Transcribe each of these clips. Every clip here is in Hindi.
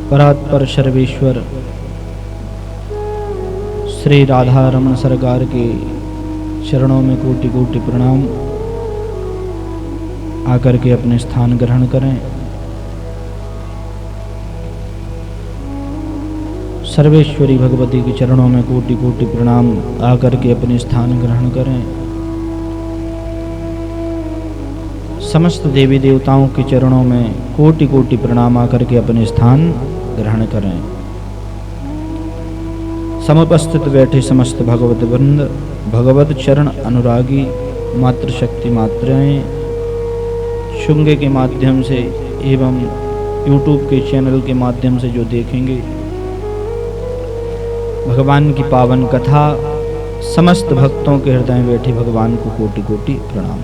परात्पर सर्वेश्वर श्री राधा रमण सरकार के चरणों में कोटि कोटि प्रणाम। आकर के अपने स्थान ग्रहण करें। सर्वेश्वरी भगवती के चरणों में कोटि कोटि प्रणाम। आकर के अपने स्थान ग्रहण करें। समस्त देवी देवताओं के चरणों में कोटि कोटि प्रणाम। आकर के अपने स्थान ग्रहण करें। समुपस्थित बैठे समस्त भगवत वृंद, भगवत चरण अनुरागी मातृशक्ति मात्राएं शुंगे के माध्यम से एवं यूट्यूब के चैनल के माध्यम से जो देखेंगे, भगवान की पावन कथा समस्त भक्तों के हृदय में बैठे भगवान को कोटि कोटि प्रणाम।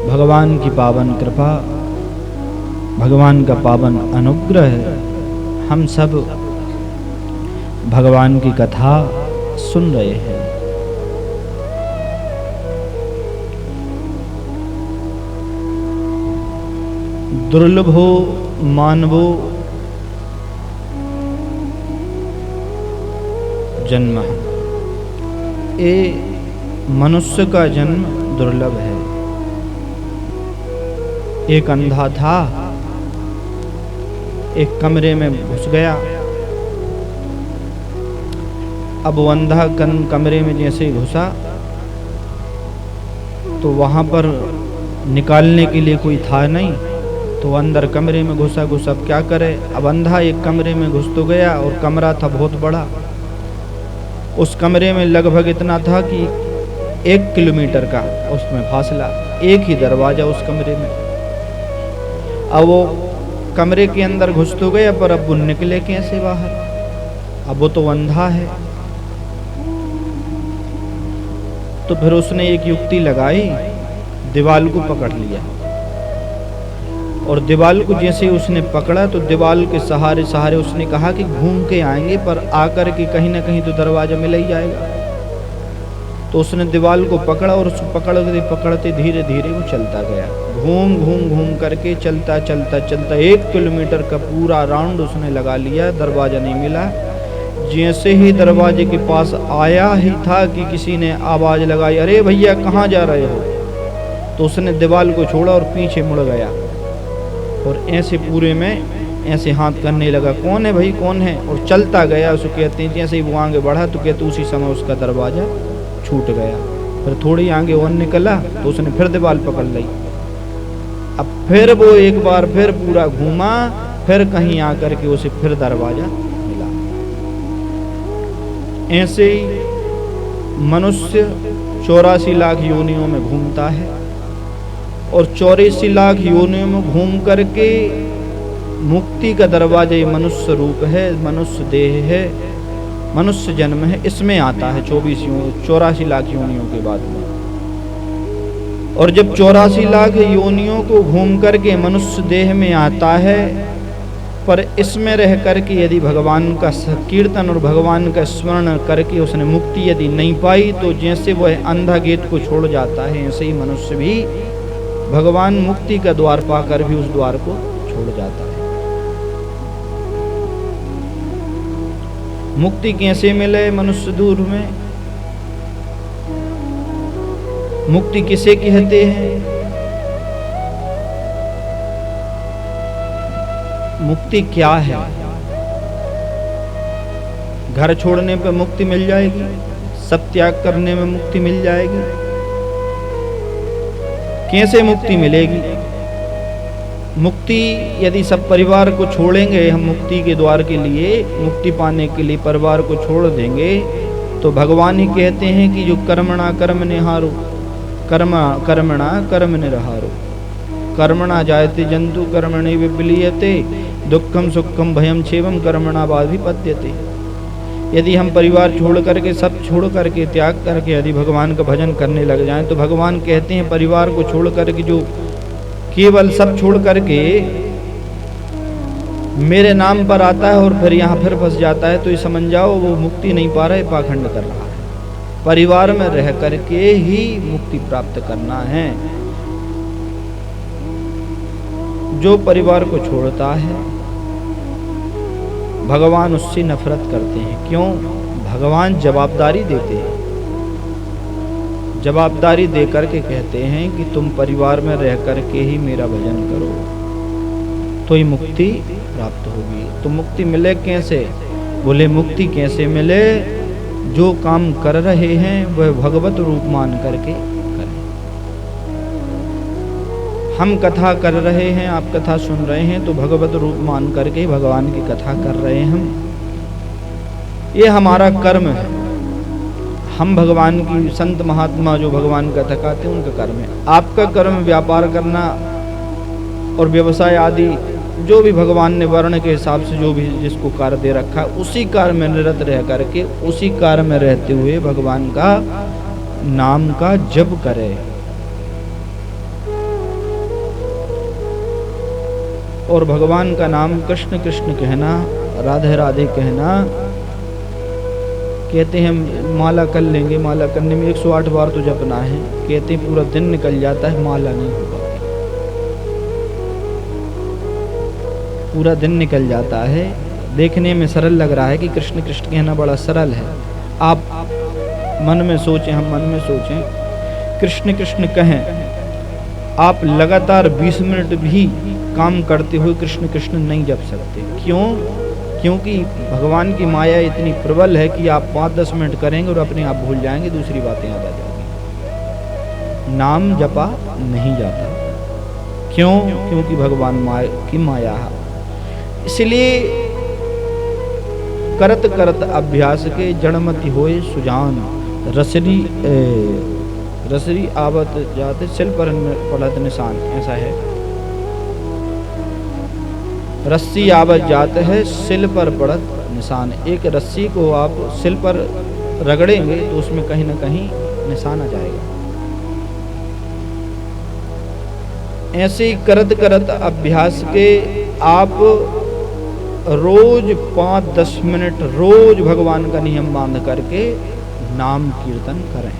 भगवान की पावन कृपा, भगवान का पावन अनुग्रह, हम सब भगवान की कथा सुन रहे हैं। दुर्लभो मानवो जन्म, ये मनुष्य का जन्म दुर्लभ है। एक अंधा था, एक कमरे में घुस गया। अब वो अंधा कमरे में जैसे ही घुसा तो वहां पर निकालने के लिए कोई था नहीं, तो अंदर कमरे में घुसा। अब क्या करे? अब अंधा एक कमरे में घुस तो गया और कमरा था बहुत बड़ा। उस कमरे में लगभग इतना था कि 1 किलोमीटर का उसमें फासला, एक ही दरवाजा उस कमरे में। अब वो कमरे के अंदर घुस तो गया, पर अब वो निकले कैसे बाहर? अब वो तो अंधा है। तो फिर उसने एक युक्ति लगाई, दीवाल को पकड़ लिया। और दीवाल को जैसे ही उसने पकड़ा तो दीवाल के सहारे सहारे उसने कहा कि घूम के आएंगे, पर आकर के कहीं ना कहीं तो दरवाजा मिल ही जाएगा। तो उसने दीवाल को पकड़ा और उसको पकड़ते धीरे धीरे वो चलता गया। घूम करके चलता 1 किलोमीटर का पूरा राउंड उसने लगा लिया, दरवाजा नहीं मिला। जैसे ही दरवाजे के पास आया ही था कि किसी ने आवाज लगाई, अरे भैया कहाँ जा रहे हो? तो उसने दीवाल को छोड़ा और पीछे मुड़ गया और ऐसे पूरे में ऐसे हाथ करने लगा, कौन है भाई, कौन है? और चलता गया। उसको कहते हैं जैसे ही वो आगे बढ़ा तो कहते उसी समय उसका दरवाजा छूट गया। फिर थोड़ी आगे और निकला तो उसने फिर दीवार पकड़ ली। अब फिर वो एक बार फिर पूरा घूमा, फिर कहीं आकर के उसे फिर दरवाजा मिला। ऐसे ही मनुष्य 84 लाख योनियों में घूमता है और 84 लाख योनियों में घूम करके मुक्ति का दरवाजा ये मनुष्य रूप है, मनुष्य देह है, मनुष्य जन्म है, इसमें आता है 84 लाख योनियों के बाद में। और जब 84 लाख योनियों को घूम करके मनुष्य देह में आता है, पर इसमें रह करके यदि भगवान का कीर्तन और भगवान का स्मरण करके उसने मुक्ति यदि नहीं पाई, तो जैसे वह अंधा गेट को छोड़ जाता है, ऐसे ही मनुष्य भी भगवान मुक्ति का द्वार पाकर भी उस द्वार को छोड़ जाता है। मुक्ति कैसे मिले मनुष्य दूर में? मुक्ति किसे कहते हैं? मुक्ति क्या है? घर छोड़ने पर मुक्ति मिल जाएगी? सब त्याग करने में मुक्ति मिल जाएगी? कैसे मुक्ति मिलेगी? मुक्ति यदि सब परिवार को छोड़ेंगे हम मुक्ति के द्वार के लिए, मुक्ति पाने के लिए परिवार को छोड़ देंगे, तो भगवान ही कहते हैं कि जो कर्मणा कर्म निहारो, कर्मणा कर्म निरहारो, कर्मणा जायते जंतु कर्मणि विप्लीयते, दुखम सुखम भयम क्षेमम कर्मणा बाधिपत्यते। यदि हम परिवार छोड़ करके, सब छोड़ करके, त्याग करके यदि भगवान का भजन करने लग जाएं, तो भगवान कहते हैं परिवार को छोड़ करके जो केवल सब छोड़ करके मेरे नाम पर आता है और फिर यहाँ फिर फंस जाता है, तो ये समझ जाओ वो मुक्ति नहीं पा रहा है, पाखंड कर रहा है। परिवार में रह करके ही मुक्ति प्राप्त करना है। जो परिवार को छोड़ता है भगवान उससे नफरत करते हैं। क्यों? भगवान जवाबदारी देते हैं, जवाबदारी दे करके कहते हैं कि तुम परिवार में रह करके ही मेरा भजन करो तो ही मुक्ति प्राप्त होगी। तो मुक्ति मिले कैसे? बोले मुक्ति कैसे मिले? जो काम कर रहे हैं वह भगवत रूप मान करके करें। हम कथा कर रहे हैं, आप कथा सुन रहे हैं तो भगवत रूप मान करके भगवान की कथा कर रहे हैं हम। ये हमारा कर्म है। हम भगवान की संत महात्मा जो भगवान का थकाते हैं उनका कर्म है। आपका कर्म व्यापार करना और व्यवसाय आदि जो भी भगवान ने वर्ण के हिसाब से जो भी जिसको कार्य दे रखा है उसी कार्य में निरत रह करके उसी कार्य में रहते हुए भगवान का नाम का जप करे। और भगवान का नाम कृष्ण कृष्ण कहना, राधे राधे कहना। कहते हैं माला कर लेंगे, माला करने में 108 बार तो जपना है। कहते हैं पूरा दिन निकल जाता है, माला नहीं हो पाती। पूरा दिन निकल जाता है। देखने में सरल लग रहा है कि कृष्ण कृष्ण कहना बड़ा सरल है। आप मन में सोचें, हम मन में सोचें, कृष्ण कृष्ण कहें। आप लगातार 20 मिनट भी काम करते हुए कृष्ण कृष्ण नहीं जप सकते। क्यों? क्योंकि भगवान की माया इतनी प्रबल है कि आप 5-10 मिनट करेंगे और अपने आप भूल जाएंगे, दूसरी बातें याद आ जाएंगी। नाम जपा नहीं जाता। क्यों? क्योंकि भगवान की माया है। इसलिए करत करत अभ्यास के जड़मति होए सुजान, रसरी आवत जाते सिल पर पड़त निशान। ऐसा है, रस्सी आवत जाते है सिल पर पड़त निशान। एक रस्सी को आप सिल पर रगड़ेंगे तो उसमें कहीं ना कहीं निशान आ जाएगा। ऐसे ही करत करत अभ्यास के आप रोज 5-10 मिनट रोज भगवान का नियम बांध करके नाम कीर्तन करें।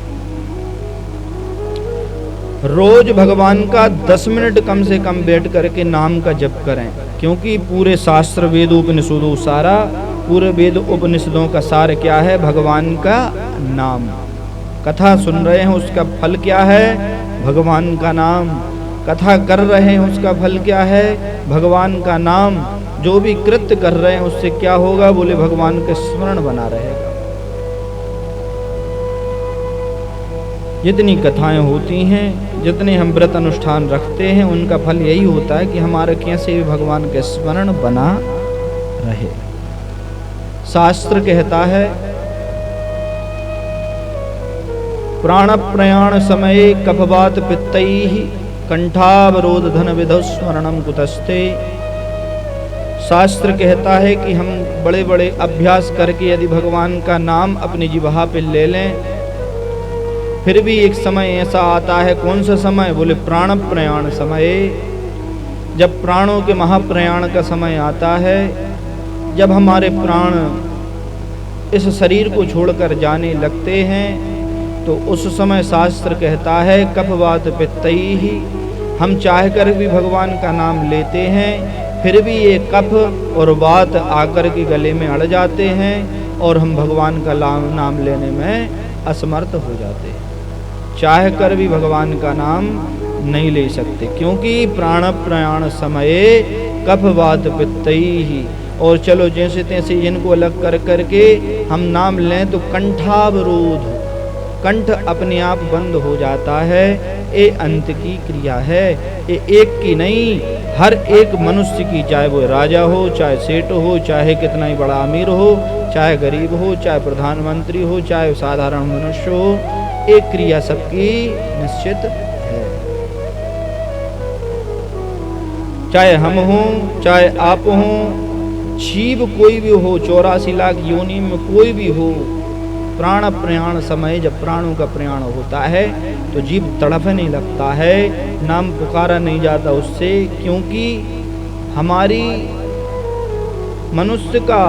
रोज भगवान का 10 मिनट कम से कम बैठ करके नाम का जप करें। क्योंकि पूरे शास्त्र वेद उपनिषदों सारा पूरे वेद उपनिषदों का सार क्या है? भगवान का नाम। कथा सुन रहे हैं उसका फल क्या है? भगवान का नाम। कथा कर रहे हैं उसका फल क्या है? भगवान का नाम। जो भी कृत्य कर रहे हैं उससे क्या होगा? बोले भगवान के स्मरण बना रहेगा। जितनी कथाएं होती हैं, जितने हम व्रत अनुष्ठान रखते हैं, उनका फल यही होता है कि हमारे कैसे भी भगवान के स्मरण बना रहे। शास्त्र कहता है प्राण प्रयाण समय कफवात पित्तैः कंठावरोध धन विधौ स्मरणम कुतस्ते। शास्त्र कहता है कि हम बड़े बड़े अभ्यास करके यदि भगवान का नाम अपनी जिह्वा पे ले लें, फिर भी एक समय ऐसा आता है। कौन सा समय? बोले प्राण प्रयाण समय। जब प्राणों के महाप्रयाण का समय आता है, जब हमारे प्राण इस शरीर को छोड़कर जाने लगते हैं, तो उस समय शास्त्र कहता है कफवात पित्तैः। हम चाह कर भी भगवान का नाम लेते हैं, फिर भी ये कफ और वात आकर के गले में अड़ जाते हैं और हम भगवान का नाम लेने में असमर्थ हो जाते हैं। चाह कर भी भगवान का नाम नहीं ले सकते, क्योंकि प्राण प्रयाण समय कफवात पित्तैः। और चलो जैसे तैसे इनको अलग कर करके हम नाम लें तो कंठावरोध, कंठ अपने आप बंद हो जाता है। ये अंत की क्रिया है। ये एक की नहीं, हर एक मनुष्य की, चाहे वो राजा हो, चाहे सेठ हो, चाहे कितना ही बड़ा अमीर हो, चाहे गरीब हो, चाहे प्रधानमंत्री हो, चाहे साधारण मनुष्य हो, एक क्रिया सबकी निश्चित है। चाहे हम हों, चाहे आप हों, जीव कोई भी हो, 84 लाख योनि में कोई भी हो, प्राण प्रयाण समय जब प्राणों का प्रयाण होता है तो जीव तड़पने लगता है, नाम पुकारा नहीं जाता उससे। क्योंकि हमारी मनुष्य का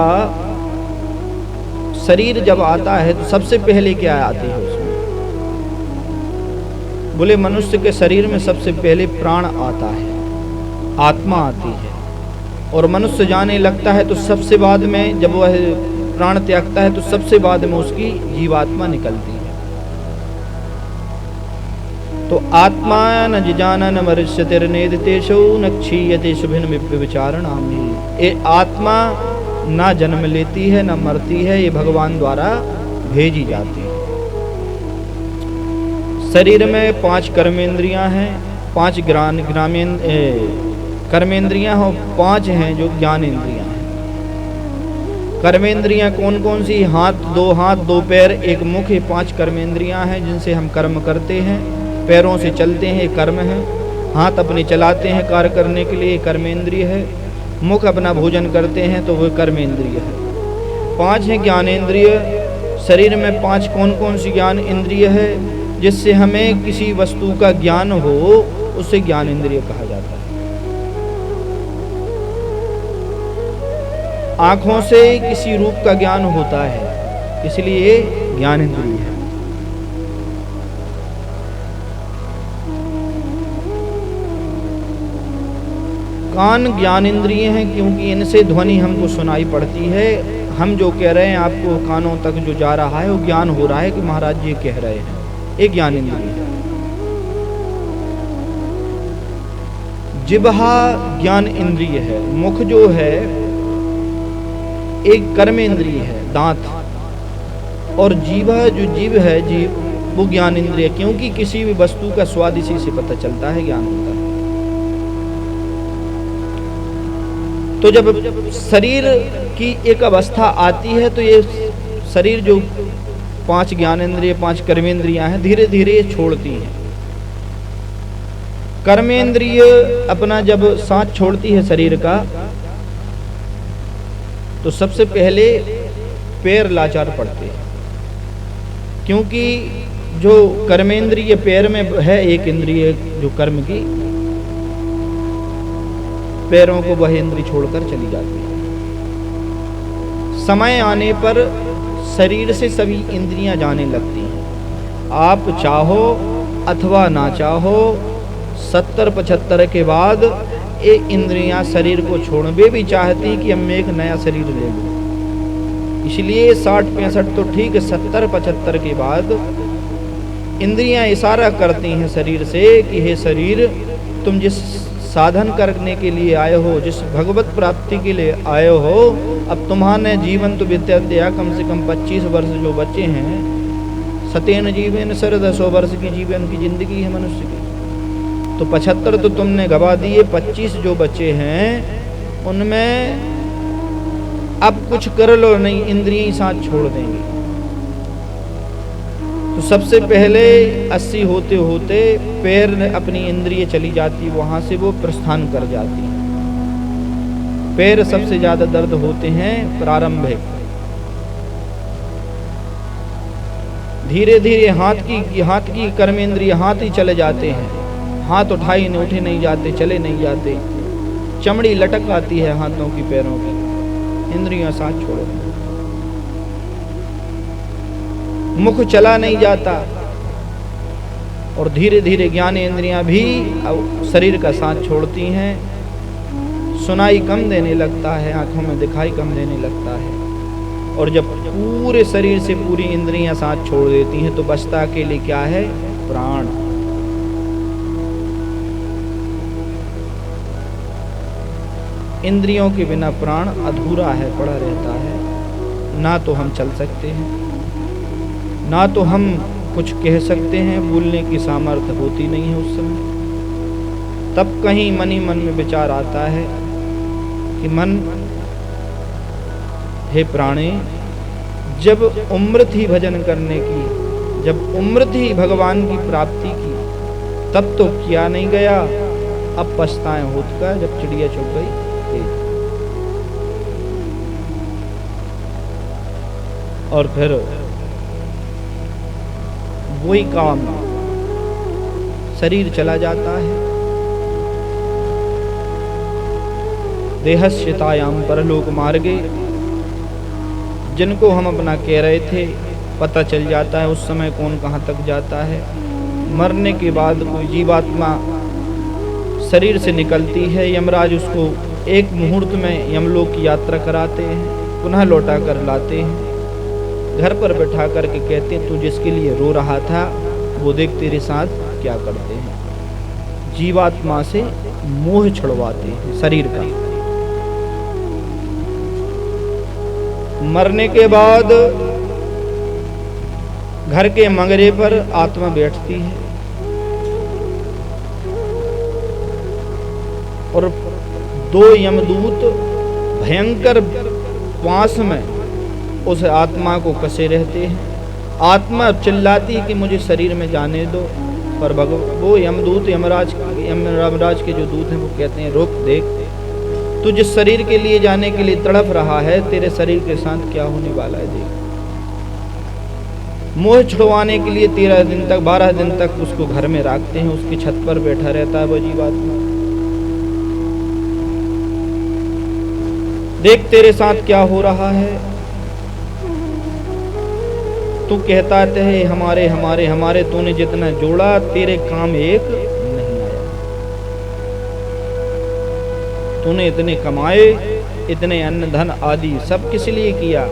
शरीर जब आता है तो सबसे पहले क्या आती है उसमें? बोले मनुष्य के शरीर में सबसे पहले प्राण आता है। आत्मा आती है और मनुष्य जाने लगता है तो सबसे बाद में जब वह प्राण त्यागता है तो सबसे बाद में उसकी जीवात्मा निकलती है। तो आत्मा न जिजानन मर्ष्यतिर्नेदितेषु न क्षीयते शुभिन विचारणामि। ये आत्मा ना जन्म लेती है न मरती है, ये भगवान द्वारा भेजी जाती है। शरीर में 5 कर्मेंद्रियां हैं, 5 कर्मेंद्रियां और 5 हैं जो ज्ञानेंद्रियां हैं। कर्मेंद्रियां कौन कौन सी? हाथ, 2 पैर, 1 मुख, ये 5 कर्मेंद्रियां हैं जिनसे हम कर्म करते हैं। पैरों से चलते हैं, कर्म है। हाथ अपने चलाते हैं कार्य करने के लिए, कर्मेंद्रिय है। मुख अपना भोजन करते हैं तो वह कर्मेंद्रिय है। 5 है ज्ञानेंद्रिय। शरीर में 5 कौन कौन सी ज्ञान इंद्रिय है? जिससे हमें किसी वस्तु का ज्ञान हो उसे ज्ञानेंद्रिय कहा जाता है। आँखों से किसी रूप का ज्ञान होता है, इसलिए ज्ञानेंद्रिय है। कान ज्ञानेंद्रिय हैं क्योंकि इनसे ध्वनि हमको सुनाई पड़ती है। हम जो कह रहे हैं आपको कानों तक जो जा रहा है वो ज्ञान हो रहा है कि महाराज ये कह रहे हैं, ये ज्ञानेंद्रिय है। जिह्वा ज्ञान इंद्रिय है। मुख जो है एक कर्मेंद्रिय है, दांत। और जीवा जो जीव है, जीव वो ज्ञान इंद्रिय, क्योंकि किसी भी वस्तु का स्वाद इसी से पता चलता है, ज्ञान होता है। तो जब शरीर की एक अवस्था आती है तो ये शरीर जो 5 ज्ञानेंद्रिय 5 कर्मेंद्रियां हैं धीरे धीरे छोड़ती हैं। कर्मेंद्रिय अपना जब साथ छोड़ती है शरीर का तो सबसे पहले पैर लाचार पड़ते हैं, क्योंकि जो कर्मेंद्रिय पैर में है, एक इंद्रिय जो कर्म की, पैरों को वह इंद्रिय छोड़कर चली जाती है। समय आने पर शरीर से सभी इंद्रियां जाने लगती हैं। आप चाहो अथवा ना चाहो 70-75 के बाद ये इंद्रियां शरीर को छोड़, वे भी चाहती कि हम एक नया शरीर ले लें। इसलिए 60-65 तो ठीक है, 70-75 के बाद इंद्रियां इशारा करती हैं शरीर से कि हे शरीर, तुम जिस साधन करने के लिए आए हो, जिस भगवत प्राप्ति के लिए आए हो, अब तुम्हारे जीवन तो बीत गया। कम से कम 25 वर्ष जो बच्चे हैं, सतेन जीवन शरद 100 वर्ष की जीवन की जिंदगी है मनुष्य की, तो 75 तो तुमने गवा दिए। 25 जो बच्चे हैं उनमें अब कुछ कर लो नहीं, इंद्रिय साथ छोड़ देंगे। तो सबसे पहले 80 होते होते पैर अपनी इंद्रिय चली जाती, वहां से वो प्रस्थान कर जाती। पैर सबसे ज्यादा दर्द होते हैं प्रारंभिक। धीरे धीरे हाथ की कर्मेंद्रिय हाथ ही चले जाते हैं, हाथ उठाई नहीं, उठे नहीं जाते, चले नहीं जाते। चमड़ी लटक आती है हाथों की, पैरों की, इंद्रियां साथ छोड़ो। मुख चला नहीं जाता और धीरे धीरे ज्ञानेंद्रियां भी शरीर का साथ छोड़ती हैं। सुनाई कम देने लगता है, आंखों में दिखाई कम देने लगता है। और जब पूरे शरीर से पूरी इंद्रियां साथ छोड़ देती हैं तो बचता के लिए क्या है? प्राण। इंद्रियों के बिना प्राण अधूरा है, पड़ा रहता है। ना तो हम चल सकते हैं, ना तो हम कुछ कह सकते हैं, बोलने की सामर्थ्य होती नहीं है उस समय। तब कहीं मन ही मन में विचार आता है कि मन, हे प्राणे, जब उम्र थी भजन करने की, जब उम्र थी भगवान की प्राप्ति की, तब तो किया नहीं गया, अब पछताएं होत का जब चिड़िया चुग गई। और फिर वही काम, शरीर चला जाता है। देहस्यतायाम परलोक मार्गे, जिनको हम अपना कह रहे थे पता चल जाता है उस समय कौन कहाँ तक जाता है। मरने के बाद कोई जीवात्मा शरीर से निकलती है, यमराज उसको एक मुहूर्त में यमलोक की यात्रा कराते हैं, पुनः लौटा कर लाते हैं, घर पर बैठा करके कहते हैं तू जिसके लिए रो रहा था वो देख तेरे साथ क्या करते हैं। जीवात्मा से मोह छुड़वाते हैं शरीर का। मरने के बाद घर के मंगरे पर आत्मा बैठती है और दो यमदूत भयंकर पास में उस आत्मा को कसे रहते हैं। आत्मा चिल्लाती है कि मुझे शरीर में जाने दो, पर वो यमदूत यमराज के जो दूत हैं वो कहते हैं रुक, देख तू जिस शरीर के लिए जाने के लिए तड़प रहा है तेरे शरीर के साथ क्या होने वाला है देख। मोह छुड़वाने के लिए 13 दिन तक 12 दिन तक उसको घर में रखते हैं, उसकी छत पर बैठा रहता है वो जीवात्मा। देख तेरे साथ क्या हो रहा है। तू कहता है हमारे हमारे हमारे, तूने जितना जोड़ा तेरे काम एक नहीं आया। तूने इतने कमाए, इतने अन्न धन आदि सब किस लिए किया?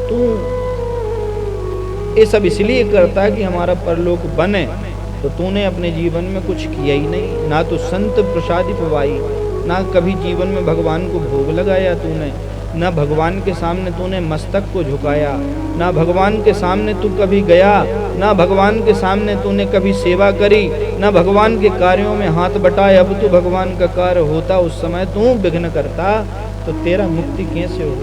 तू ये सब इसलिए करता कि हमारा परलोक बने, तो तूने अपने जीवन में कुछ किया ही नहीं। ना तो संत प्रसादी पवाई, ना कभी जीवन में भगवान को भोग लगाया तूने, ना भगवान के सामने तूने मस्तक को झुकाया, ना भगवान के सामने तू कभी गया, ना भगवान के सामने तूने कभी सेवा करी, ना भगवान के कार्यों में हाथ बटाए। अब तू भगवान का कार्य होता उस समय तू विघ्न करता, तो तेरा मुक्ति कैसे हो?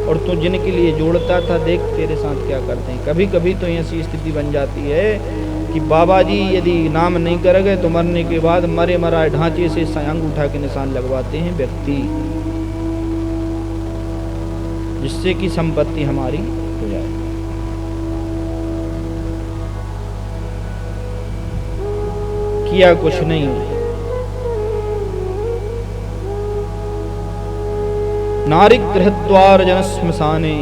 और तू जिनके लिए जोड़ता था देख तेरे साथ क्या करते हैं। कभी कभी तो ऐसी स्थिति बन जाती है कि बाबा जी यदि नाम नहीं कर गए तो मरने के बाद मरे मराए ढांचे से अंगूठा के निशान लगवाते हैं व्यक्ति, जिससे कि संपत्ति हमारी हो जाए। किया कुछ नहीं। नारिक गृहद्वार जन श्मशाने,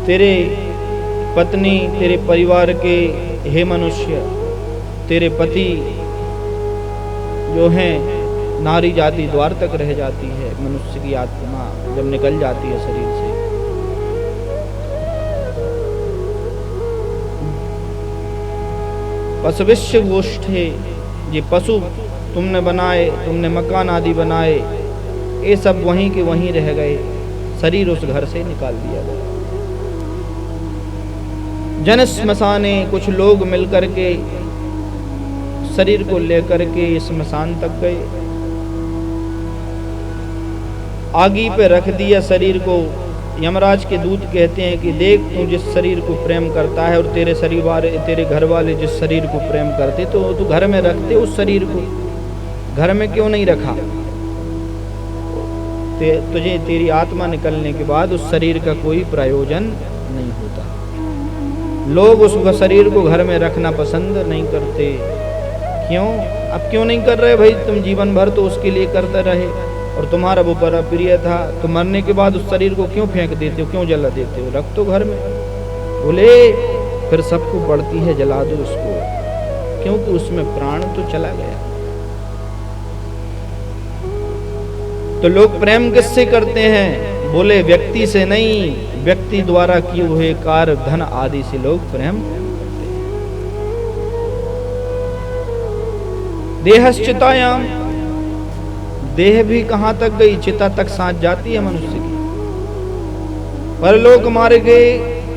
तेरे पत्नी तेरे परिवार के हे मनुष्य, तेरे पति जो हैं नारी जाति द्वार तक रह जाती है। मनुष्य की आत्मा जब निकल जाती है शरीर से, पशुविश्व गोष्ठे, ये पशु तुमने बनाए, तुमने मकान आदि बनाए, ये सब वहीं के वहीं रह गए, शरीर उस घर से निकाल दिया गया। जन श्मशाने, कुछ लोग मिलकर के शरीर को लेकर के श्मशान तक गए, आगी पे रख दिया शरीर को। यमराज के दूत कहते हैं कि देख तू जिस शरीर को प्रेम करता है और तेरे घर वाले जिस शरीर को प्रेम करते, तो तू घर में रखते उस शरीर को, घर में क्यों नहीं रखा? तुझे तेरी आत्मा निकलने के बाद उस शरीर का कोई प्रयोजन नहीं होता। लोग उस शरीर को घर में रखना पसंद नहीं करते। क्यों? अब क्यों नहीं कर रहे भाई? तुम जीवन भर तो उसके लिए करते रहे और तुम्हारा वो बड़ा प्रिय था, तो मरने के बाद उस शरीर को क्यों फेंक देते हो, क्यों जला देते हो? रख तो घर में। बोले फिर सबको पड़ती है जला दो उसको, क्योंकि उसमें प्राण तो चला गया। तो लोग प्रेम किससे करते हैं? बोले व्यक्ति से नहीं, व्यक्ति द्वारा किए हुए कार्य धन आदि से लोग प्रेम करते हैं। देहश्चितायाम, देह भी कहां तक गई? चिता तक साथ जाती है मनुष्य की। परलोक मार्ग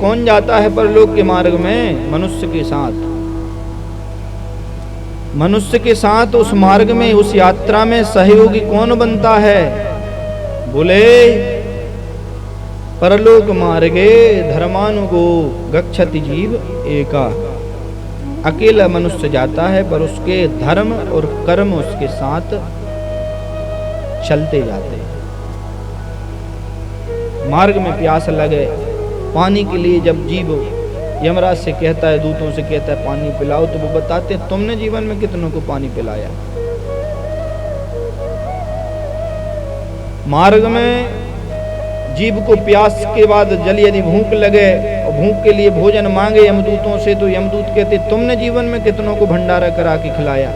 कौन जाता है? परलोक के मार्ग में मनुष्य के साथ, मनुष्य के साथ उस मार्ग में, उस यात्रा में सहयोगी कौन बनता है? बोले परलोक मार्गे धर्मानुगो गच्छति जीव एका। अकेला मनुष्य जाता है पर उसके धर्म और कर्म उसके साथ चलते जाते हैं। मार्ग में प्यास लगे, पानी के लिए जब जीव यमराज से कहता है, दूतों से कहता है पानी पिलाओ, तो वो बताते हैं तुमने जीवन में कितनों को पानी पिलाया। मार्ग में जीव को प्यास के बाद जल यदि भूख लगे और भूख के लिए भोजन मांगे यमदूतों से, तो यमदूत कहते तुमने जीवन में कितनों को भंडारा करा के खिलाया।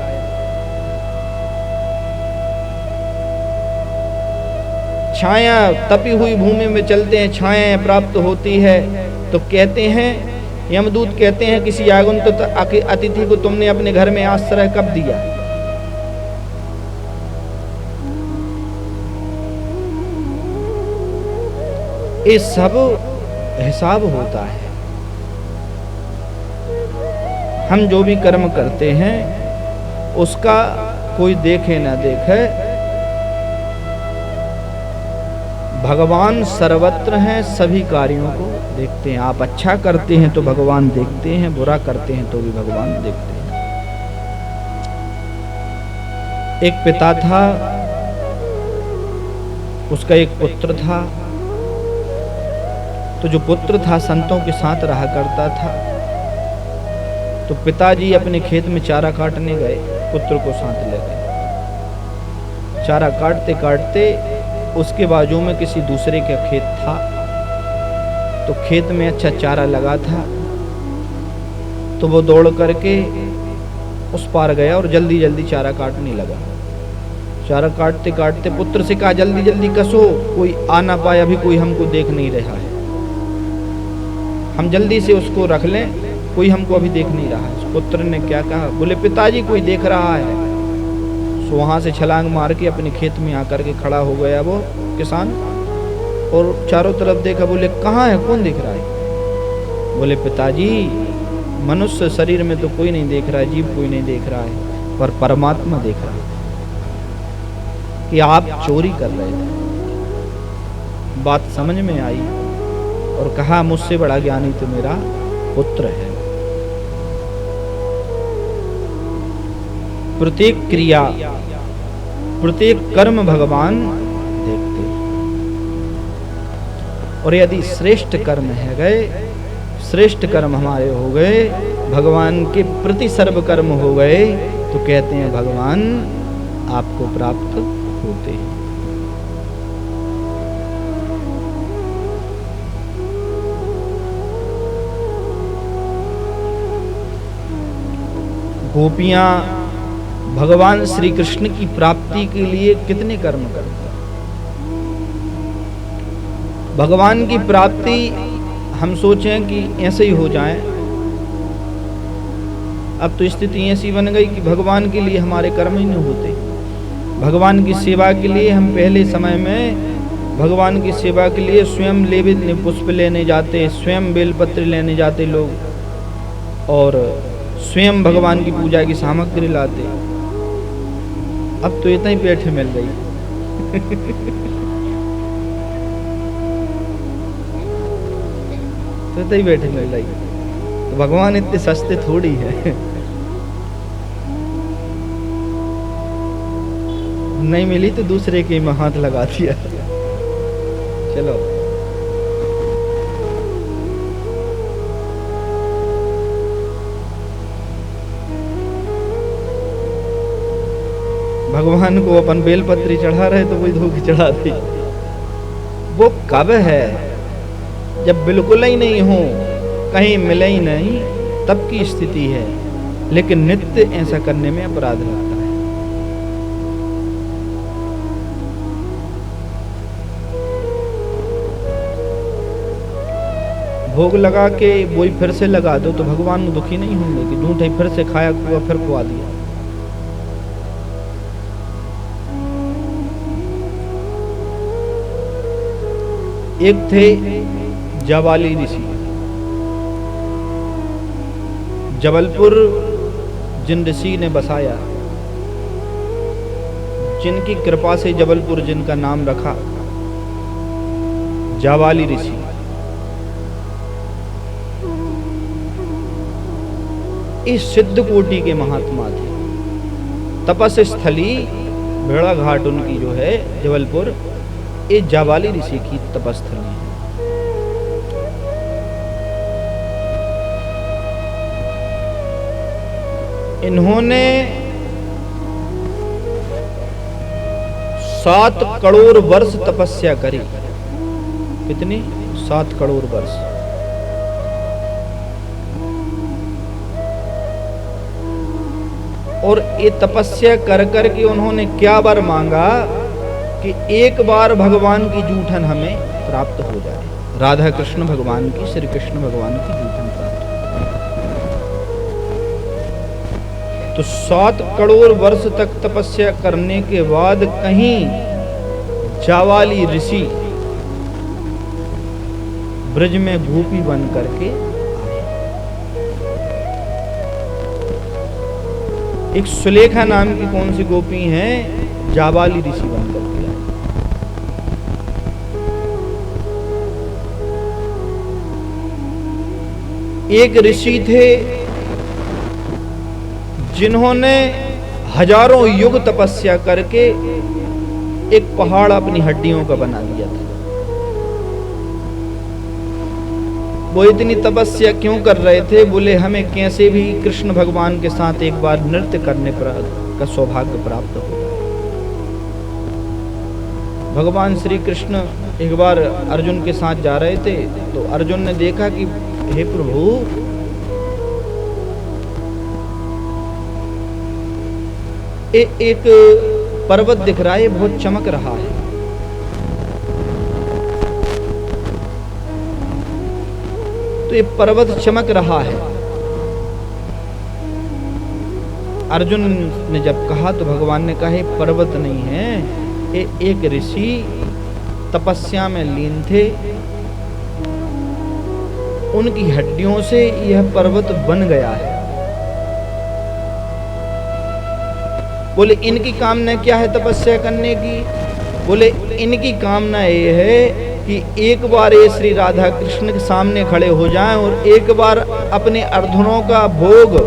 छाया, तपी हुई भूमि में चलते हैं, छाया प्राप्त होती है, तो कहते हैं यमदूत कहते हैं किसी आगंतुक अतिथि को तुमने अपने घर में आश्रय कब दिया। ये सब हिसाब होता है। हम जो भी कर्म करते हैं उसका कोई देखे ना देखे, भगवान सर्वत्र हैं, सभी कार्यों को देखते हैं। आप अच्छा करते हैं तो भगवान देखते हैं, बुरा करते हैं तो भी भगवान देखते हैं। एक पिता था, उसका एक पुत्र था। तो जो पुत्र था संतों के साथ रहा करता था। तो पिताजी अपने खेत में चारा काटने गए, पुत्र को साथ ले गए। चारा काटते काटते उसके बाजू में किसी दूसरे का खेत था, तो खेत में अच्छा चारा लगा था। तो वो दौड़ करके उस पार गया और जल्दी जल्दी चारा काटने लगा। चारा काटते काटते पुत्र से कहा जल्दी जल्दी कसो, कोई आ ना पाए, अभी कोई हमको देख नहीं रहा है, हम जल्दी से उसको रख लें, कोई हमको अभी देख नहीं रहा है। पुत्र ने क्या कहा, बोले पिताजी कोई देख रहा है। तो वहां से छलांग मार के अपने खेत में आकर के खड़ा हो गया वो किसान, और चारों तरफ देखा, बोले कहाँ है, कौन देख रहा है। बोले पिताजी मनुष्य शरीर में तो कोई नहीं देख रहा है, जीव कोई नहीं देख रहा है, पर परमात्मा देख रहा है कि आप चोरी कर रहे थे। बात समझ में आई और कहा मुझसे बड़ा ज्ञानी तो मेरा पुत्र है। प्रत्येक क्रिया, प्रत्येक कर्म भगवान देखते, और यदि श्रेष्ठ कर्म है गए, श्रेष्ठ कर्म हमारे हो गए, भगवान के प्रति सर्व कर्म हो गए, तो कहते हैं भगवान आपको प्राप्त होते हैं। गोपियां भगवान श्री कृष्ण की प्राप्ति के लिए कितने कर्म करते हैं। भगवान की प्राप्ति हम सोचें कि ऐसे ही हो जाए। अब तो स्थिति ऐसी बन गई कि भगवान के लिए हमारे कर्म ही नहीं होते। भगवान की सेवा के लिए हम पहले समय में भगवान की सेवा के लिए स्वयं लेवित पुष्प लेने जाते, स्वयं बेलपत्र लेने जाते लोग, और स्वयं भगवान की पूजा की सामग्री लाते। अब तो इतना ही पेठे मिल गई। तो इतना ही पेठे मिल रही, तो भगवान इतने सस्ते थोड़ी है। नहीं मिली तो दूसरे के में हाथ लगा दिया। चलो भगवान को अपन बेलपत्री चढ़ा रहे तो वही धोखे चढ़ा दी। वो कब है जब बिल्कुल ही नहीं हो, कहीं मिले ही नहीं, तब की स्थिति है। लेकिन नित्य ऐसा करने में अपराध लगता है। भोग लगा के वही फिर से लगा दो तो भगवान दुखी नहीं होंगे कि ढूंढे फिर से खाया हुआ फिर खुआ दिया। एक थे जाबाली ऋषि, जबलपुर जिन ऋषि ने बसाया, जिनकी कृपा से जबलपुर जिनका नाम रखा जाबाली ऋषि। इस सिद्ध कोटि के महात्मा थे। तपस्या स्थली भेड़ा घाट उनकी जो है जबलपुर, ये जाबाली ऋषि की तपस्थली है। इन्होंने 7 करोड़ वर्ष तपस्या करी। कितनी? 7 करोड़ वर्ष। और ये तपस्या कर कर के उन्होंने क्या वर मांगा कि एक बार भगवान की जूठन हमें प्राप्त हो जाए, राधा कृष्ण भगवान की, श्री कृष्ण भगवान की जूठन प्राप्त। तो 7 करोड़ वर्ष तक तपस्या करने के बाद कहीं जावाली ऋषि ब्रज में गोपी बन करके आए। एक सुलेखा नाम की कौन सी गोपी हैं, जावाली ऋषि बन करके आए। एक ऋषि थे जिन्होंने हजारों युग तपस्या करके एक पहाड़ अपनी हड्डियों का बना दिया था। वो इतनी तपस्या क्यों कर रहे थे? बोले हमें कैसे भी कृष्ण भगवान के साथ एक बार नृत्य करने का सौभाग्य प्राप्त हो। भगवान श्री कृष्ण एक बार अर्जुन के साथ जा रहे थे, तो अर्जुन ने देखा कि हे प्रभु, एक पर्वत दिख रहा है, बहुत चमक रहा है। तो ये पर्वत चमक रहा है। अर्जुन ने जब कहा तो भगवान ने कहा ये पर्वत नहीं है, ये एक ऋषि तपस्या में लीन थे, उनकी हड्डियों से यह पर्वत बन गया है। बोले इनकी कामना क्या है तपस्या करने की? बोले इनकी कामना ये है कि एक बार ये श्री राधा कृष्ण के सामने खड़े हो जाएं और एक बार अपने अर्धनों का भोग,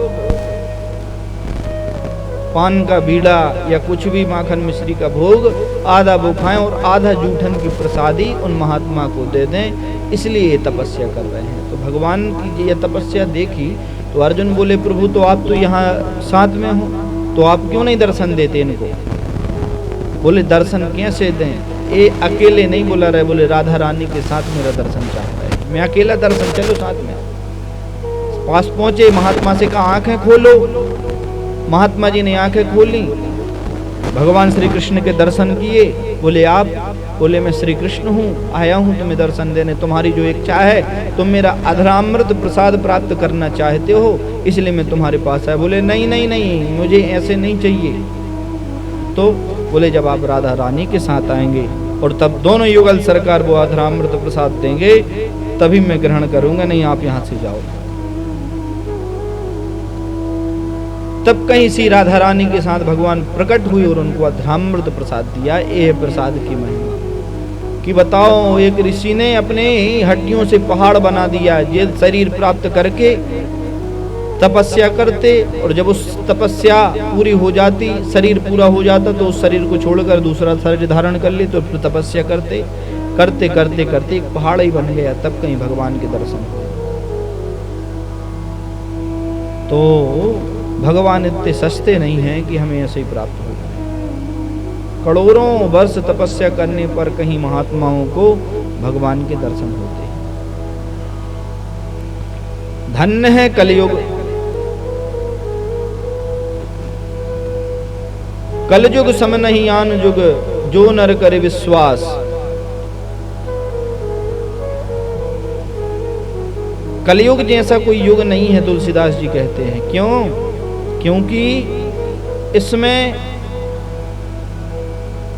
पान का बीड़ा या कुछ भी माखन मिश्री का भोग आधा वो खाएं और आधा जूठन की प्रसादी उन महात्मा को दे दें, इसलिए ये तपस्या कर रहे हैं। तो भगवान की ये तपस्या देखी तो अर्जुन बोले प्रभु तो आप तो यहाँ साथ में हो, तो आप क्यों नहीं दर्शन देते इनको? बोले दर्शन कैसे दें? ये अकेले नहीं बोला रहे, बोले राधा रानी के साथ मेरा दर्शन चाहता है, मैं अकेला दर्शन, चलो साथ में। पास पहुंचे, महात्मा से कहा आंखें खोलो। महात्मा जी ने आंखें खोली, भगवान श्री कृष्ण के दर्शन किए। बोले आप? बोले मैं श्री कृष्ण हूँ, आया हूँ तुम्हें दर्शन देने। तुम्हारी जो इच्छा है, तुम मेरा अधरामृत प्रसाद प्राप्त करना चाहते हो, इसलिए मैं तुम्हारे पास आया। बोले नहीं नहीं नहीं, मुझे ऐसे नहीं चाहिए। तो बोले जब आप राधा रानी के साथ आएंगे और तब दोनों युगल सरकार वो अधरामृत प्रसाद देंगे, तभी मैं ग्रहण करूंगा, नहीं आप यहाँ से जाओ। तब कहीं सी राधा रानी के साथ भगवान प्रकट हुए और उनको अधरामृत प्रसाद दिया। ये प्रसाद की महिमा कि बताओ, एक ऋषि ने अपने हड्डियों से पहाड़ बना दिया। ये शरीर प्राप्त करके तपस्या करते, और जब उस तपस्या पूरी हो जाती, शरीर पूरा हो जाता, तो उस शरीर को छोड़कर दूसरा शरीर धारण कर ले, तो फिर तपस्या करते करते करते करते एक पहाड़ ही बन गया। तब कहीं भगवान के दर्शन हुए। तो भगवान इतने सस्ते नहीं हैं कि हमें ऐसे ही प्राप्त हो जाए। करोड़ों वर्ष तपस्या करने पर कहीं महात्माओं को भगवान के दर्शन होते हैं। धन्य है कलयुग, कलयुग सम नहीं आन जुग, जो नर करे विश्वास। कलयुग जैसा कोई युग नहीं है, तुलसीदास जी कहते हैं। क्यों? क्योंकि इसमें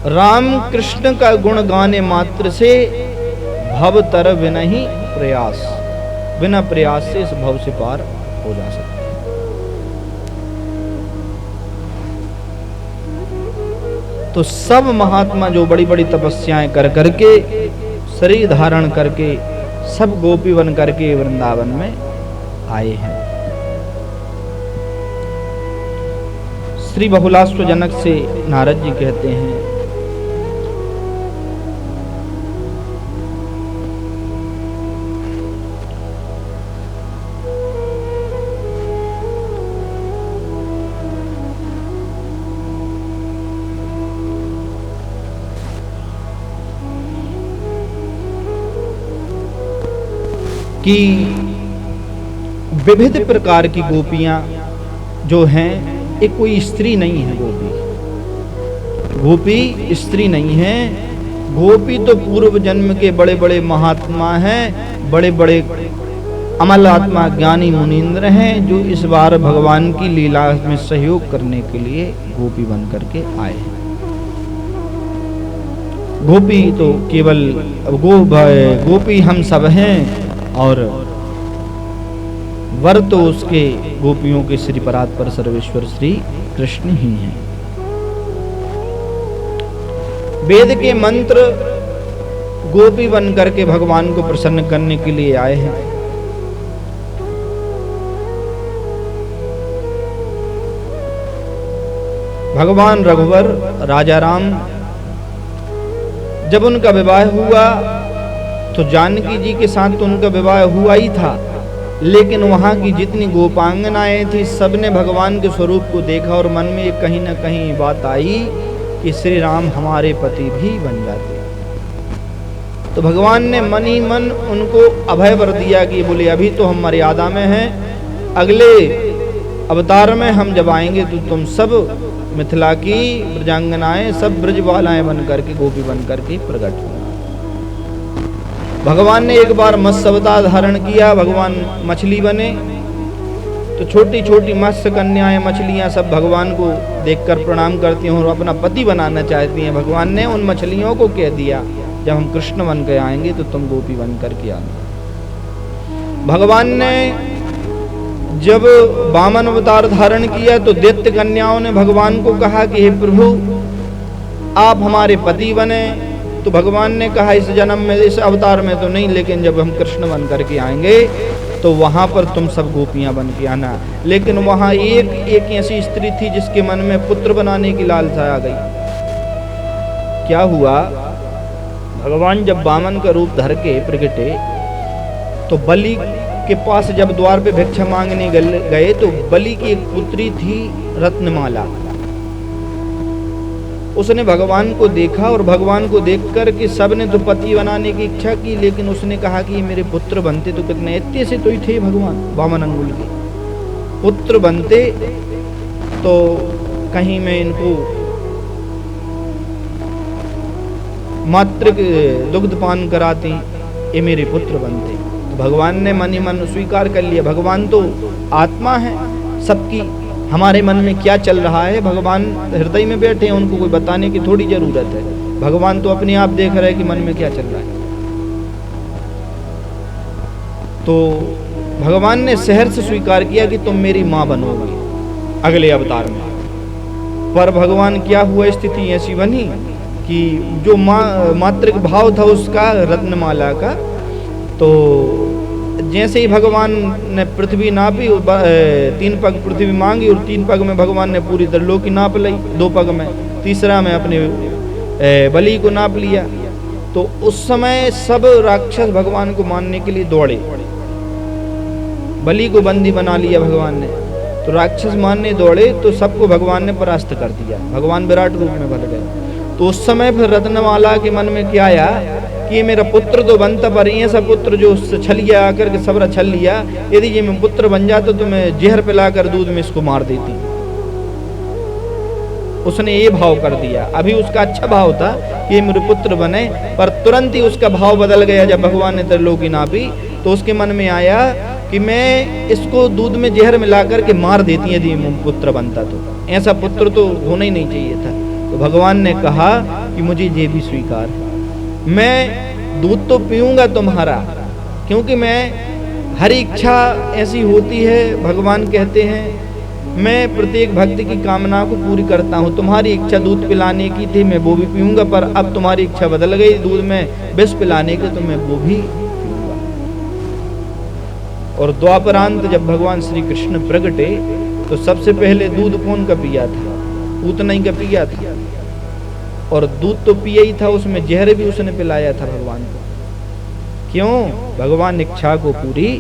राम कृष्ण का गुण गाने मात्र से भव तर बिना ही प्रयास, बिना प्रयास से इस भव से पार हो जा सकते हैं। तो सब महात्मा जो बड़ी बड़ी तपस्याएं कर करके शरीर धारण करके सब गोपी बन करके वृंदावन में आए हैं। श्री बहुलाश्व जनक से नारद जी कहते हैं, कि विविध प्रकार की गोपियां जो हैं ये कोई स्त्री नहीं है। गोपी गोपी स्त्री नहीं है। गोपी तो पूर्व जन्म के बड़े बड़े महात्मा हैं, बड़े बड़े अमल आत्मा ज्ञानी मुनींद्र हैं, जो इस बार भगवान की लीला में सहयोग करने के लिए गोपी बन करके आए हैं। गोपी तो केवल गोपी हम सब हैं, और वर तो उसके गोपियों के श्री परात्पर सर्वेश्वर श्री कृष्ण ही हैं। वेद के मंत्र गोपी बन करके भगवान को प्रसन्न करने के लिए आए हैं। भगवान रघुवर राजा राम जब उनका विवाह हुआ तो जानकी जी के साथ तो उनका विवाह हुआ ही था, लेकिन वहां की जितनी गोपांगनाएं थी सबने भगवान के स्वरूप को देखा और मन में कहीं ना कहीं बात आई कि श्री राम हमारे पति भी बन जाते। तो भगवान ने मन ही मन उनको अभय वर दिया कि बोले अभी तो हम मर्यादा में हैं, अगले अवतार में हम जब आएंगे तो तुम सब मिथिला की ब्रजांगनाएं सब ब्रजबालाएं बन करके गोपी बन करके प्रकट हुआ। भगवान ने एक बार मत्स्य अवतार धारण किया, भगवान मछली बने, तो छोटी छोटी मत्स्य कन्याएं मछलियां सब भगवान को देखकर प्रणाम करती हैं और अपना पति बनाना चाहती हैं। भगवान ने उन मछलियों को कह दिया जब हम कृष्ण बन के आएंगे तो तुम गोपी बन करके आना। भगवान ने जब वामन अवतार धारण किया तो दैत्य कन्याओं ने भगवान को कहा कि हे प्रभु आप हमारे पति बने। तो भगवान ने कहा इस जन्म में इस अवतार में तो नहीं, लेकिन जब हम कृष्ण बन करके आएंगे तो वहां पर तुम सब गोपियां बन के आना। लेकिन वहां एक ऐसी स्त्री थी जिसके मन में पुत्र बनाने की लालसा आ गई। क्या हुआ, भगवान जब वामन का रूप धर के प्रगटे तो बलि के पास जब द्वार पे भिक्षा मांगने गए तो बलि की एक पुत्री थी रत्नमाला। उसने भगवान को देखा और भगवान को देखकर कि सबने तो पति बनाने की इच्छा की, लेकिन उसने कहा कि मेरे पुत्र बनते तो कितने इतने से तो ही थे भगवान वामन अंगुल के पुत्र बनते तो कहीं मैं इनको मातृ दुग्ध पान कराती, ये मेरे पुत्र बनते। तो भगवान ने मन ही मन स्वीकार कर लिया। भगवान तो आत्मा है सबकी, हमारे मन में क्या चल रहा है भगवान हृदय में बैठे हैं, उनको कोई बताने की थोड़ी जरूरत है। भगवान तो अपने आप देख रहे हैं कि मन में क्या चल रहा है। तो भगवान ने सहर्ष से स्वीकार किया कि तुम मेरी मां बनोगे अगले अवतार में। पर भगवान क्या हुआ, स्थिति ऐसी बनी कि जो मातृक भाव था उसका रत्नमाला का, तो जैसे ही भगवान ने पृथ्वी नापी, 3 पग पृथ्वी मांगी और 3 पग में भगवान ने पूरी त्रिलोकी नाप ली, 2 पग में, तीसरा में अपने बलि को नाप लिया। तो उस समय सब राक्षस भगवान को मारने के लिए दौड़े, बलि को बंदी बना लिया भगवान ने। तो राक्षस मारने दौड़े तो सबको भगवान ने परास्त कर दिया, भगवान विराट रूप में बदल गए। तो उस समय फिर रत्नमाला के मन में क्या आया कि ये मेरा पुत्र तो बनता, पर ऐसा पुत्र जो छलिया आकर के सबरा छल लिया, यदि ये मैं पुत्र बन जाता तो मैं जहर पिलाकर दूध में इसको मार देती। उसने ये भाव कर दिया। अभी उसका अच्छा भाव था कि ये मेरे पुत्र बने, पर तुरंत ही उसका भाव बदल गया जब भगवान ने त्रिलोकी नापी। तो उसके मन में आया कि मैं इसको दूध में जहर मिलाकर के मार देती यदि पुत्र बनता तो, ऐसा पुत्र तो होना ही नहीं चाहिए था। तो भगवान ने कहा कि मुझे ये भी स्वीकार है, मैं दूध तो पीऊंगा तुम्हारा, क्योंकि मैं हर इच्छा ऐसी होती है, भगवान कहते हैं मैं प्रत्येक भक्ति की कामना को पूरी करता हूँ। तुम्हारी इच्छा दूध पिलाने की थी, मैं वो भी पीऊंगा, पर अब तुम्हारी इच्छा बदल गई दूध में विष पिलाने की, तो मैं वो भी पीऊंगा। और द्वापरांत जब भगवान श्री कृष्ण प्रगटे तो सबसे पहले दूध कौन का पिया था, पूतना ही का पिया था, और दूध तो पिया ही था, उसमें जहर भी उसने पिलाया था भगवान को। क्यों? भगवान इच्छा को पूरी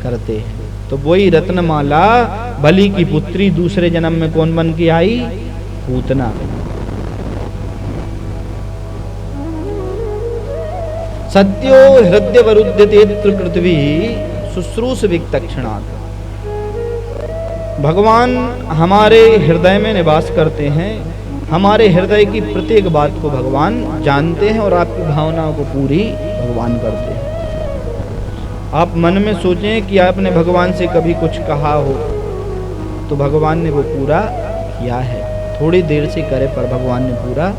करते हैं। तो वही रत्नमाला बलि की पुत्री दूसरे जन्म में कौन बन के आई? पूतना। सत्यो हृदय वरुध्यते पृथ्वी शुश्रूष विक्तक्षणात्। भगवान हमारे हृदय में निवास करते हैं, हमारे हृदय की प्रत्येक बात को भगवान जानते हैं और आपकी भावनाओं को पूरी भगवान करते हैं। आप मन में सोचें कि आपने भगवान से कभी कुछ कहा हो तो भगवान ने वो पूरा किया है, थोड़ी देर से करे पर भगवान ने पूरा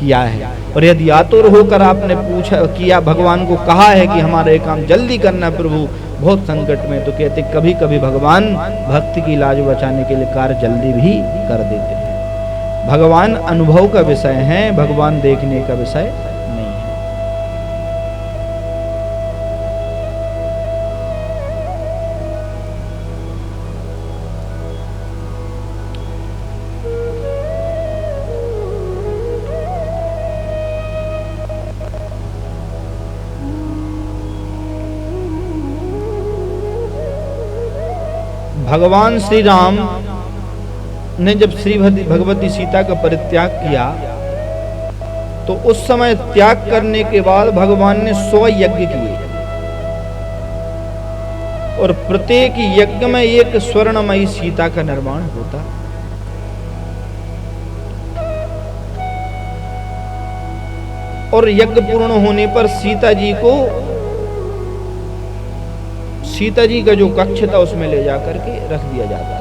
किया है। और यदि आतुर होकर आपने पूछा किया, भगवान को कहा है कि हमारा ये काम जल्दी करना प्रभु, बहुत संकट में, तो कहते कभी कभी भगवान भक्त की लाज बचाने के लिए कार्य जल्दी भी कर देते हैं। भगवान अनुभव का विषय है, भगवान देखने का विषय नहीं है। भगवान श्री राम ने जब श्री भगवती सीता का परित्याग किया तो उस समय त्याग करने के बाद भगवान ने 100 यज्ञ किए और प्रत्येक यज्ञ में एक स्वर्णमयी सीता का निर्माण होता। और यज्ञ पूर्ण होने पर सीता जी का जो कक्ष था उसमें ले जाकर के रख दिया जाता था।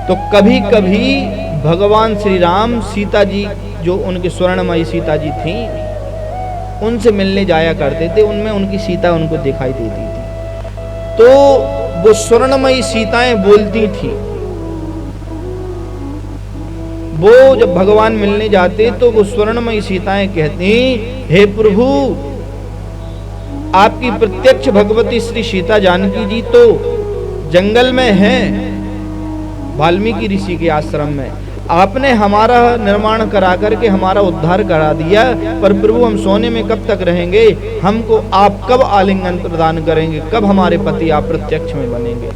तो कभी कभी भगवान श्री राम सीता जी, जो उनके स्वर्णमयी सीता जी थी, उनसे मिलने जाया करते थे, उनमें उनकी सीता उनको दिखाई देती थी। तो वो स्वर्णमयी सीताएं बोलती थी, वो जब भगवान मिलने जाते तो वो स्वर्णमयी सीताएं कहती, हे प्रभु, आपकी प्रत्यक्ष भगवती श्री सीता जानकी जी तो जंगल में हैं, वाल्मीकि ऋषि के आश्रम में। आपने हमारा निर्माण करा करके हमारा उद्धार करा दिया, पर प्रभु हम सोने में कब तक रहेंगे? हमको आप कब आलिंगन प्रदान करेंगे? कब हमारे पति आप प्रत्यक्ष में बनेंगे?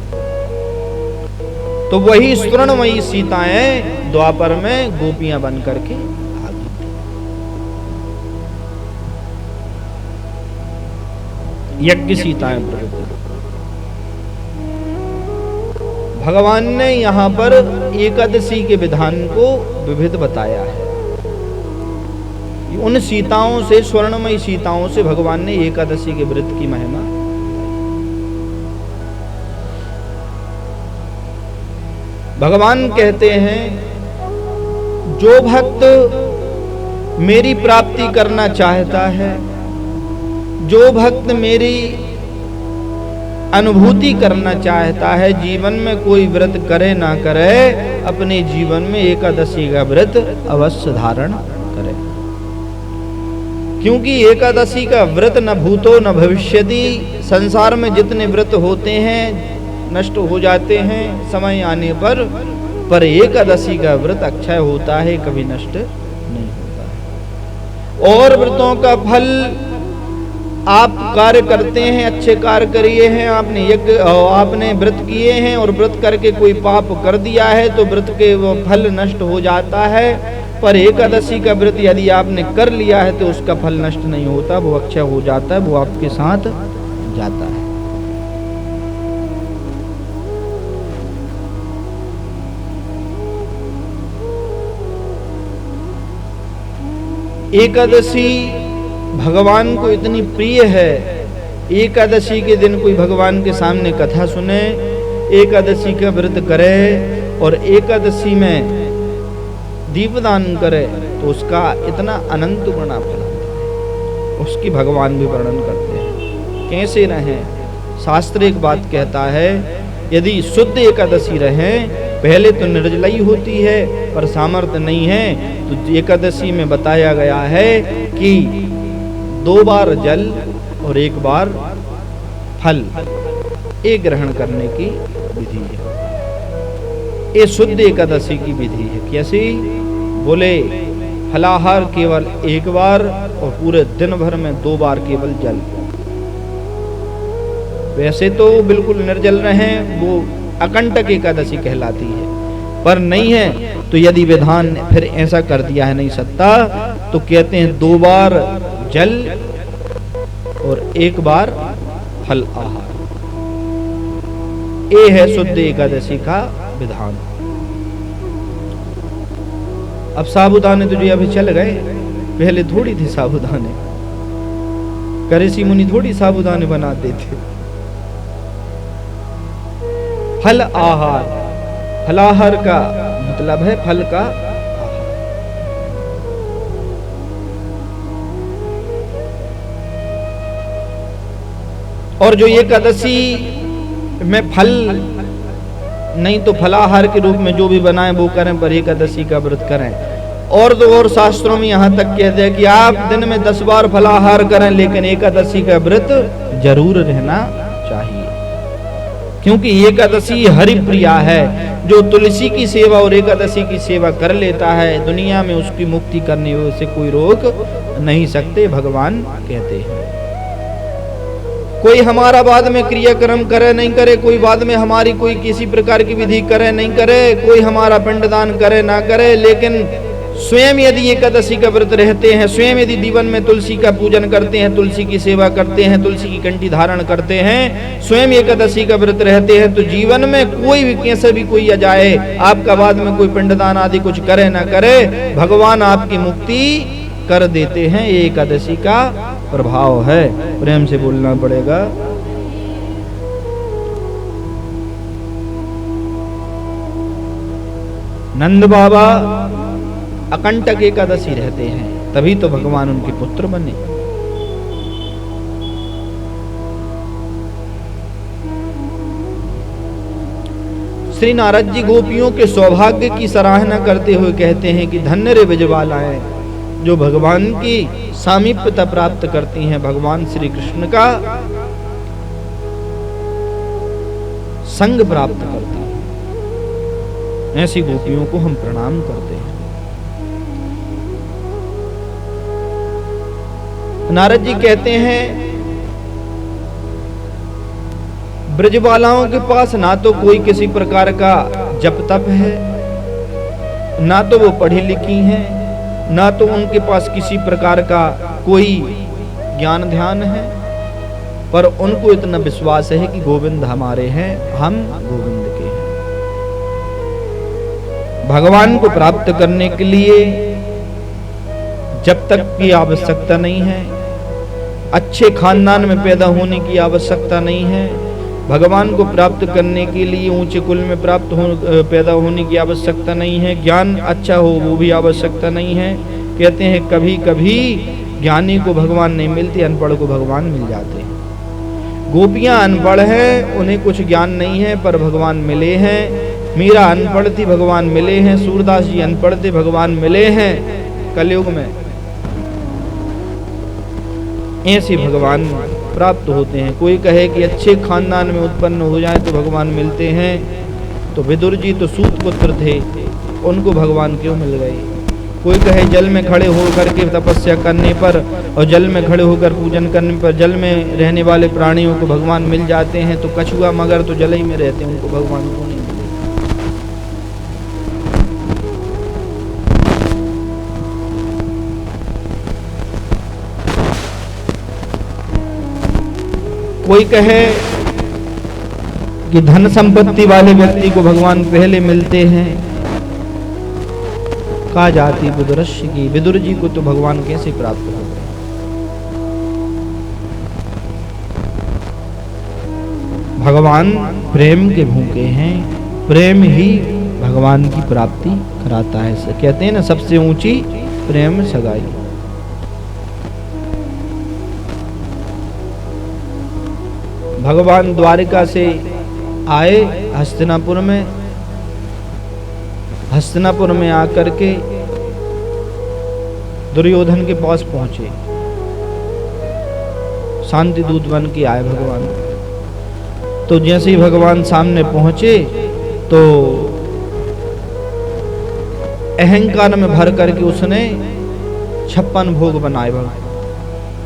तो वही स्वर्णमयी सीताएं द्वापर में गोपियां बन करके आ गई थी। यज्ञ सीताएं प्रकट। भगवान ने यहाँ पर एकादशी के विधान को विविध बताया है। उन सीताओं से, स्वर्णमयी सीताओं से भगवान ने एकादशी के व्रत की महिमा। भगवान कहते हैं, जो भक्त मेरी प्राप्ति करना चाहता है, जो भक्त मेरी अनुभूति करना चाहता है, जीवन में कोई व्रत करे ना करे, अपने जीवन में एकादशी का व्रत अवश्य धारण करे। क्योंकि एकादशी का व्रत न भूतो न भविष्यति, संसार में जितने व्रत होते हैं नष्ट हो जाते हैं समय आने पर एकादशी का व्रत अक्षय होता है, कभी नष्ट नहीं होता है। और व्रतों का फल, आप कार्य करते हैं, अच्छे कार्य करिए हैं, आपने यज्ञ, आपने व्रत किए हैं और व्रत करके कोई पाप कर दिया है तो व्रत के वो फल नष्ट हो जाता है। पर एकादशी का व्रत यदि आपने कर लिया है तो उसका फल नष्ट नहीं होता, वो अक्षय हो जाता है, वो आपके साथ जाता है। एकादशी भगवान को इतनी प्रिय है, एकादशी के दिन कोई भगवान के सामने कथा सुने, एकादशी का व्रत करे और एकादशी में दीपदान करे तो उसका इतना अनंत गुना फल है। उसकी भगवान भी वर्णन करते हैं कैसे रहें। शास्त्र एक बात कहता है, यदि शुद्ध एकादशी रहें, पहले तो निर्जलाई होती है पर सामर्थ्य नहीं है, तो एकादशी में बताया गया है कि 2 बार जल और 1 बार फल एक ग्रहण करने की विधि है। ये शुद्ध एकादशी की विधि है। कैसे? बोले, फलाहार केवल 1 बार और पूरे दिन भर में 2 बार केवल जल। वैसे तो बिल्कुल निर्जल रहें, वो अकंटक एकादशी कहलाती है, पर नहीं है तो यदि विधान फिर ऐसा कर दिया है नहीं सकता, तो कहते हैं 2 बार जल और 1 बार फल आहार। ये है शुद्ध एकादशी का विधान। अब साबूदाने तो जी अभी चल गए, पहले थोड़ी थी साबूदाने, ऋषि मुनि थोड़ी साबूदाने बनाते थे। फल आहार, फलाहार का मतलब है फल का आहार। और जो एकादशी में फल नहीं तो फलाहार के रूप में जो भी बनाएं वो करें, पर एकादशी का व्रत करें। और तो और शास्त्रों में यहाँ तक कहते हैं कि आप दिन में 10 बार फलाहार करें, लेकिन एकादशी का व्रत जरूर रहना चाहिए, क्योंकि एकादशी हरि प्रिया है। जो तुलसी की सेवा और एकादशी की सेवा कर लेता है, दुनिया में उसकी मुक्ति करने से कोई रोक नहीं सकते, भगवान कहते हैं। कोई हमारा बाद में क्रियाक्रम करे नहीं करे, कोई बाद में हमारी कोई किसी प्रकार की विधि करे नहीं करे, कोई हमारा पिंडदान करे ना करे, लेकिन स्वयं यदि एकादशी का व्रत रहते हैं, स्वयं यदि जीवन में तुलसी का पूजन करते हैं, तुलसी की सेवा करते हैं, तुलसी की कंठी धारण करते हैं, स्वयं एकादशी का व्रत रहते हैं, तो जीवन में कोई भी कैसे भी कोई आ जाए, आपका बाद में कोई पिंडदान आदि कुछ करे ना करे, भगवान आपकी मुक्ति कर देते हैं। ये एकादशी का प्रभाव है। प्रेम से बोलना पड़ेगा। नंद बाबा अकंटक एकादशी रहते हैं, तभी तो भगवान उनके पुत्र बने। श्री नारद जी गोपियों के सौभाग्य की सराहना करते हुए कहते हैं कि धन्य रे ब्रजबालाएं, जो भगवान की सामीप्यता प्राप्त करती हैं, भगवान श्री कृष्ण का संग प्राप्त करती हैं, ऐसी गोपियों को हम प्रणाम करते हैं। नारद जी कहते हैं ब्रजबालाओं के पास ना तो कोई किसी प्रकार का जप तप है, ना तो वो पढ़ी लिखी हैं, ना तो उनके पास किसी प्रकार का कोई ज्ञान ध्यान है, पर उनको इतना विश्वास है कि गोविंद हमारे हैं, हम गोविंद के हैं। भगवान को प्राप्त करने के लिए जब तक की आवश्यकता नहीं है, अच्छे खानदान में पैदा होने की आवश्यकता नहीं है, भगवान को प्राप्त करने के लिए ऊंचे कुल में पैदा होने की आवश्यकता नहीं है, ज्ञान अच्छा हो वो भी आवश्यकता नहीं है। कहते हैं कभी कभी ज्ञानी को भगवान नहीं मिलते, अनपढ़ को भगवान मिल जाते हैं। गोपियां अनपढ़ हैं, उन्हें कुछ ज्ञान नहीं है, पर भगवान मिले हैं। मीरा अनपढ़ थी, भगवान मिले हैं। सूरदास जी अनपढ़ थे, भगवान मिले हैं। कलयुग में ऐसे भगवान प्राप्त होते हैं। कोई कहे कि अच्छे खानदान में उत्पन्न हो जाए तो भगवान मिलते हैं, तो विदुर जी तो सूत पुत्र थे, उनको भगवान क्यों मिल गए। कोई कहे जल में खड़े होकर के तपस्या करने पर और जल में खड़े होकर पूजन करने पर जल में रहने वाले प्राणियों को भगवान मिल जाते हैं, तो कछुआ मगर तो जल ही में रहते हैं, उनको भगवान क्यों नहीं मिले। कोई कहे कि धन संपत्ति वाले व्यक्ति को भगवान पहले मिलते हैं, का जाति विदुरस्य की, विदुर जी को तो भगवान कैसे प्राप्त हो गए। भगवान प्रेम के भूखे हैं, प्रेम ही भगवान की प्राप्ति कराता है। कहते हैं ना सबसे ऊंची प्रेम सगाई। भगवान द्वारिका से आए हस्तिनापुर में, हस्तिनापुर में आकर के दुर्योधन के पास पहुंचे, शांति दूत बन के आए भगवान। तो जैसे ही भगवान सामने पहुंचे तो अहंकार में भर करके उसने 56 भोग बनाए भगवान,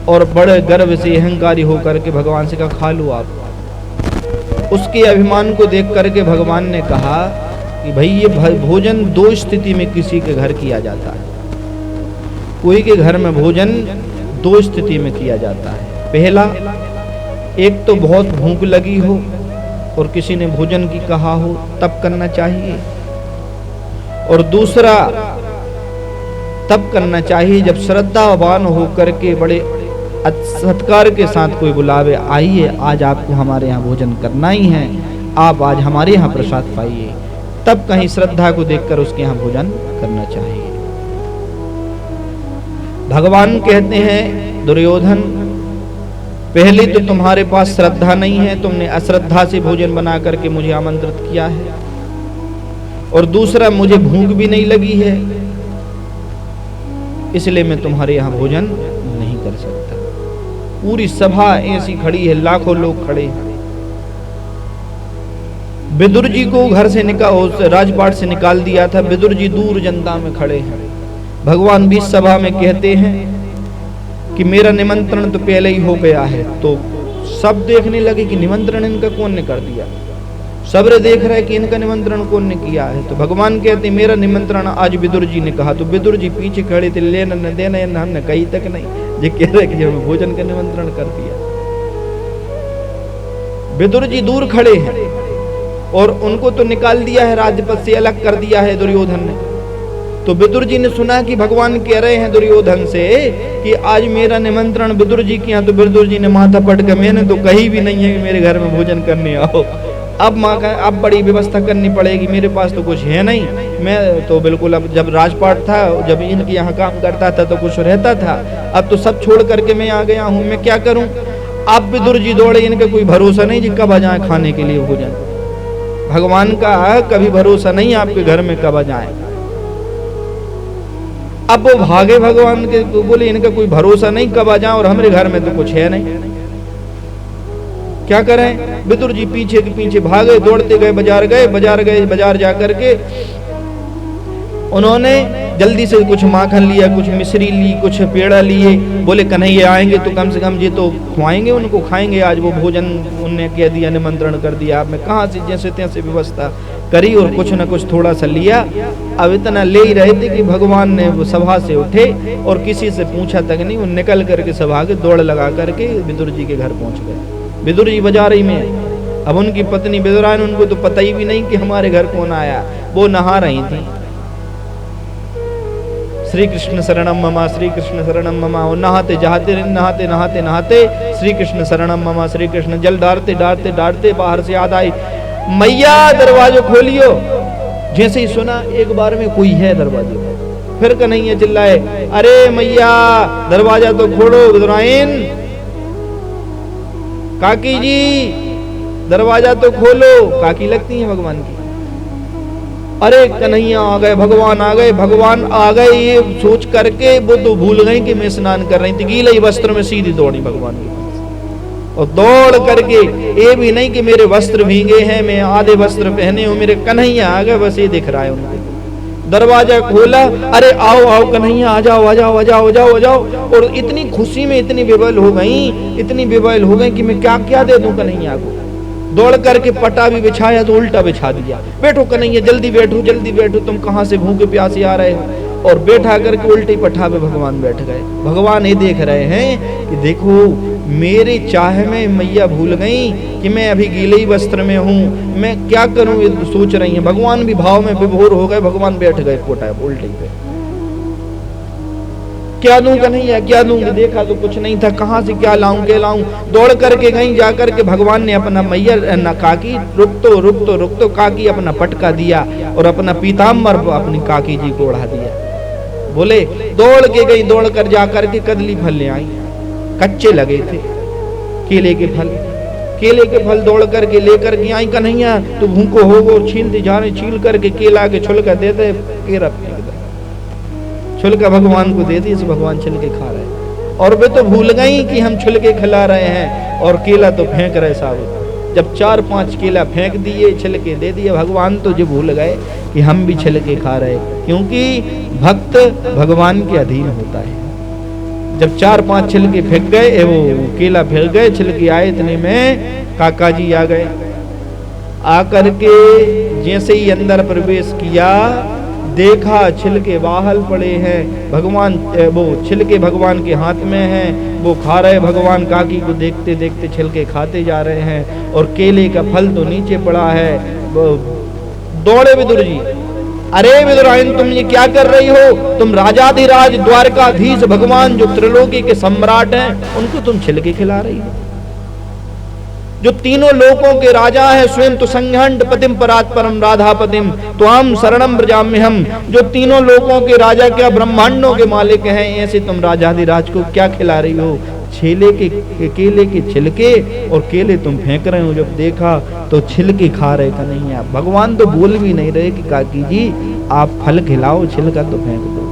और बड़े गर्व से अहंकारी होकर के भगवान से कहा खा लो आप। उसके अभिमान को देख करके भगवान ने कहा कि भाई ये भोजन 2 स्थिति में किसी के घर किया जाता है। कोई के घर में भोजन 2 स्थिति में किया जाता है। पहला, एक तो बहुत भूख लगी हो और किसी ने भोजन की कहा हो तब करना चाहिए, और दूसरा तब करना चाहिए जब श्रद्धावान होकर के बड़े सत्कार के साथ कोई बुलावे, आइए आज आपको हमारे यहाँ भोजन करना ही है, आप आज हमारे यहाँ प्रसाद पाइए, तब कहीं श्रद्धा को देखकर उसके यहाँ भोजन करना चाहिए। भगवान कहते हैं दुर्योधन, पहले तो तुम्हारे पास श्रद्धा नहीं है, तुमने अश्रद्धा से भोजन बना करके मुझे आमंत्रित किया है, और दूसरा मुझे भूख भी नहीं लगी है, इसलिए मैं तुम्हारे यहाँ भोजन नहीं कर सकता। पूरी सभा ऐसी खड़ी है, लाखों लोग खड़े हैं। विदुर जी को घर से राजपाट से निकाल दिया था, विदुर जी दूर जनता में खड़े हैं। भगवान बीच सभा में कहते हैं कि मेरा निमंत्रण तो पहले ही हो गया है, तो सब देखने लगे कि निमंत्रण इनका कौन ने कर दिया, सब देख रहे कि इनका निमंत्रण कौन ने किया है। तो भगवान कहते मेरा निमंत्रण आज विदुर जी ने कहा। तो विदुर जी पीछे खड़े थे, लेना न देना हमने कही तक नहीं, ये कह रहे कि हमें भोजन का निमंत्रण कर दिया। विदुर जी दूर खड़े हैं और उनको तो निकाल दिया है, राजपद से अलग कर दिया है दुर्योधन ने। तो विदुर जी ने सुना कि भगवान कह रहे हैं दुर्योधन से कि आज मेरा निमंत्रण विदुर जी के यहाँ, तो विदुर जी ने माथा पटका, मैंने तो कही भी नहीं है कि मेरे घर में भोजन करने आओ, अब बड़ी व्यवस्था करनी पड़ेगी, मेरे पास तो कुछ है नहीं। मैं तो बिल्कुल, अब जब राजपाट था, जब इनके यहाँ काम करता था तो कुछ रहता था, अब तो सब छोड़ करके मैं आ गया हूँ, मैं क्या करूँ। अब विदुर जी दौड़े, इनका कोई भरोसा नहीं जी कब आ जाए खाने के लिए भोजन। भगवान का कभी भरोसा नहीं आपके घर में कब आ जाए। अब वो भागे भगवान के, बोले इनका कोई भरोसा नहीं कब आ जाए, और हमारे घर में तो कुछ है नहीं, क्या करें। विदुर जी पीछे के पीछे भागे, दौड़ते गए, बाजार जा करके उन्होंने जल्दी से कुछ माखन लिया, कुछ मिश्री ली, कुछ पेड़ा लिए। बोले कन्हैया आएंगे तो कम से कम ये तो खुआएंगे, उनको खाएंगे आज वो भोजन, उनने कह दिया निमंत्रण कर दिया, आप में कहाँ से जैसे तैसे व्यवस्था करी और कुछ न कुछ थोड़ा सा लिया। अब इतना ले ही रहे थे कि भगवान ने वो सभा से उठे और किसी से पूछा तक नहीं, वो निकल करके सभा के दौड़ लगा करके विदुर जी के घर पहुंच गए। विदुर जी बाजार ही में, अब उनकी पत्नी विदुरान, उनको तो पता ही भी नहीं कि हमारे घर कौन आया, वो नहा रही थी। श्री कृष्ण शरणम ममा, श्री कृष्ण शरणम ममा, और नहाते नहाते श्री कृष्ण शरणम ममा, श्री कृष्ण। जल डालते बाहर से याद आई, मैया दरवाजा खोलियो। जैसे ही सुना एक बार में कोई है दरवाजे में, फिर कन्हैया चिल्लाए, अरे मैया दरवाजा तो खोलो, विदुराइन काकी जी दरवाजा तो खोलो। काकी लगती है भगवान की। अरे कन्हैया आ गए, भगवान आ गए, ये सोच करके वो तो भूल गई कि मैं स्नान कर रही थी, गीले ही वस्त्र में सीधी दौड़ी भगवान के पास, और दौड़ करके, ये भी नहीं कि मेरे वस्त्र भीगे हैं, मैं आधे वस्त्र पहने हूं, मेरे कन्हैया आ गए, बस ये दिख रहा है उनको। दरवाजा खोला, अरे आओ कन्हैया, आ जाओ। और इतनी खुशी में इतनी विवल हो गई कि मैं क्या दे दूं कन्हैया को। दौड़ करके पटा भी बिछाया तो उल्टा बिछा दिया, बैठो कन्हैया जल्दी बैठो, तुम कहाँ से भूखे प्यासे आ रहे हो। और बैठा करके उल्टे पठा पे भगवान बैठ गए। भगवान ये देख रहे हैं कि देखो मेरे चाह में मैया भूल गई कि मैं अभी गीले ही वस्त्र में हूँ, मैं क्या करूं, ये सोच रही हैं। भगवान भी भाव में विभोर हो गए, भगवान बैठ गए पोटा उल्टे पे। क्या दूं कन्हैया, क्या दूं, देखा तो कुछ नहीं था, कहाँ से क्या लाऊं। दौड़ करके गई, जा करके भगवान ने अपना मैया न काकी रुक तो काकी अपना पटका दिया और अपना पीताम्बर अपनी काकी जी को ओढ़ा दिया। बोले दौड़ के गई, दौड़ कर जा करके कदली फल ले आई, कच्चे लगे थे केले के फल दौड़ करके लेकर के आई। कन्हैया तो भूखो हो वो छीलते जा रहे, छील करके केला के छुलका देते, केरा छुलका भगवान को दे दी, इसे भगवान छिलके खा रहे। और वे तो भूल गई कि हम छिलके खिला रहे हैं और केला तो फेंक रहे साबुत। जब 4-5 केला फेंक दिए, छिलके दे दिए, भगवान तो जो भूल गए कि हम भी छिलके खा रहे, क्योंकि भक्त भगवान के अधीन होता है। जब 4-5 छिलके फेंक गए, वो केला फेंक गए, छिलके आए, इतने में काका जी आ गए। आकर के जैसे ही अंदर प्रवेश किया, देखा छिलके बाहर पड़े हैं, भगवान वो छिलके भगवान के हाथ में हैं, वो खा रहे, भगवान काकी को देखते देखते छिलके खाते जा रहे हैं, और केले का फल तो नीचे पड़ा है। दौड़े विदुर जी, अरे विदुरायन तुम ये क्या कर रही हो? तुम राजाधिराज द्वारकाधीश भगवान जो त्रिलोकी के सम्राट हैं उनको तुम छिलके खिला रही हो, जो तीनों लोकों के राजा है, स्वयं तो संघंड पतिम परात परम राधा पतिम त्वाम शरणम ब्रजाम्यहम, जो तीनों लोकों के राजा क्या ब्रह्मांडों के मालिक हैं, ऐसे तुम राजाधिराज को क्या खिला रही हो? केले के छिलके, और केले तुम फेंक रहे हो। जब देखा तो छिलके खा रहे का नहीं है। भगवान तो बोल भी नहीं रहे कि काकी जी आप फल खिलाओ, छिलका तो फेंक दो।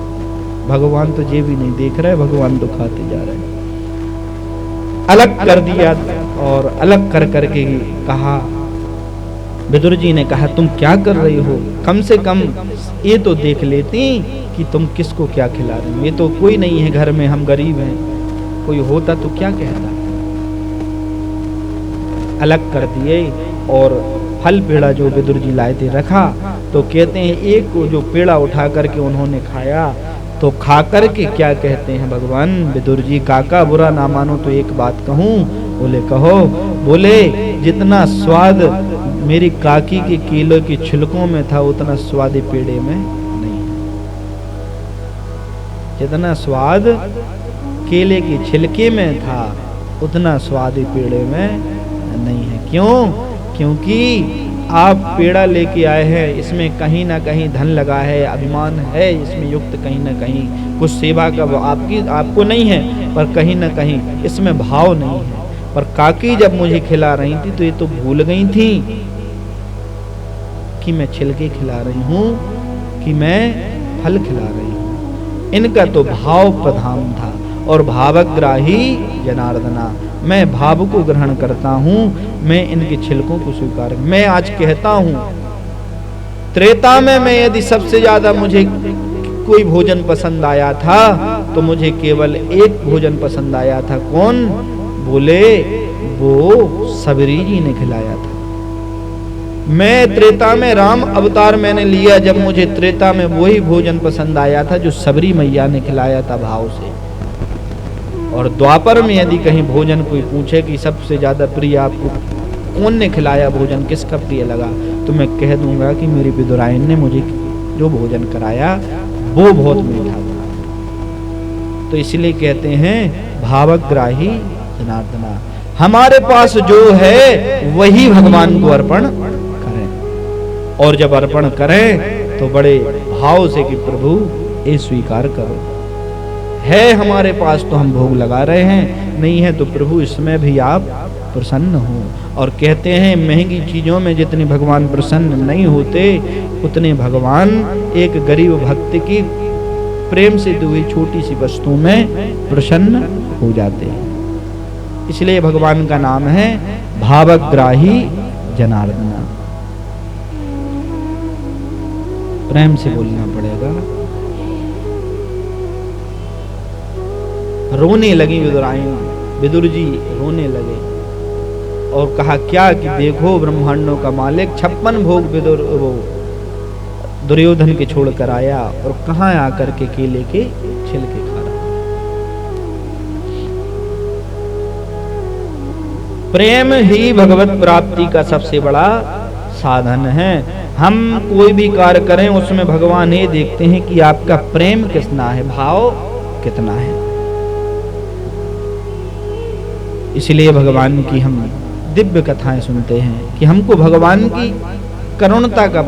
भगवान तो ये भी नहीं देख रहे, भगवान तो खाते जा रहे। अलग कर दिया और अलग कर करके कहा, विदुर जी ने कहा तुम क्या कर रही हो? कम से कम ये तो देख लेती कि तुम किसको क्या खिला रही हो। ये तो कोई नहीं है घर में, हम गरीब हैं, कोई होता तो क्या कहता। अलग कर दिए और फल पेड़ा जो विदुर जी लाए थे रखा, तो कहते हैं एक को जो पेड़ा उठा करके उन्होंने खाया, तो खा करके क्या कहते हैं भगवान, विदुर जी काका बुरा ना मानो तो एक बात कहूं। बोले कहो। बोले जितना स्वाद मेरी काकी के केले के छिलकों में था उतना स्वाद पेड़े में नहीं है। जितना स्वाद केले के छिलके में था उतना स्वाद पेड़े में नहीं है। क्यों? क्योंकि आप पेड़ा लेके आए हैं, इसमें कहीं ना कहीं धन लगा है, अभिमान है इसमें युक्त, कहीं ना कहीं कुछ सेवा का वो आपको नहीं है, पर कहीं ना कहीं इसमें भाव नहीं है। पर काकी जब मुझे खिला रही थी तो ये तो भूल गई थी कि मैं छिलके खिला रही हूँ, कि मैं फल खिला रही हूँ। इनका तो भाव प्रधान था, और भावग्राही जनार्दना, मैं भाव को ग्रहण करता हूँ, मैं इनके छिलकों को स्वीकार। मैं आज कहता हूँ त्रेता में मैं यदि सबसे ज्यादा मुझे कोई भोजन पसंद आया था तो मुझे केवल एक भोजन पसंद आया था। कौन? बोले वो सबरी जी ने खिलाया था। मैं त्रेता में राम अवतार मैंने लिया, जब मुझे त्रेता में वही भोजन पसंद आया था जो सबरी मैया ने खिलाया था भाव से। और द्वापर में यदि कहीं भोजन कोई पूछे कि सबसे ज्यादा प्रिय आपको कौन ने खिलाया भोजन, किसका प्रिय लगा, तो मैं कह दूंगा कि मेरी विदुरायन ने मुझे जो भोजन कराया वो बहुत मीठा था। तो इसलिए कहते हैं भावग्राही जनार्दना, हमारे पास जो है वही भगवान को अर्पण करें, और जब अर्पण करें तो बड़े भाव से कि प्रभु ये स्वीकार करो। है हमारे पास तो हम भोग लगा रहे हैं, नहीं है तो प्रभु इसमें भी आप प्रसन्न हो। और कहते हैं महंगी चीजों में जितने भगवान प्रसन्न नहीं होते उतने भगवान एक गरीब भक्त की प्रेम से दी हुई छोटी सी वस्तु में प्रसन्न हो जाते हैं। इसलिए भगवान का नाम है भावग्राही जनार्दना। प्रेम से बोलना पड़ेगा। रोने लगी विदुरायन, विदुर जी रोने लगे और कहा क्या कि देखो ब्रह्मांडों का मालिक 56 भोग विदुर वो दुर्योधन के छोड़ कर आया और कहाँ आकर के केले के छिलके खा रहा। प्रेम ही भगवत प्राप्ति का सबसे बड़ा साधन है। हम कोई भी कार्य करें उसमें भगवान ये देखते हैं कि आपका प्रेम कितना है, भाव कितना है। इसलिए भगवान की हम दिव्य कथाएं सुनते हैं कि हमको भगवान की करुणता का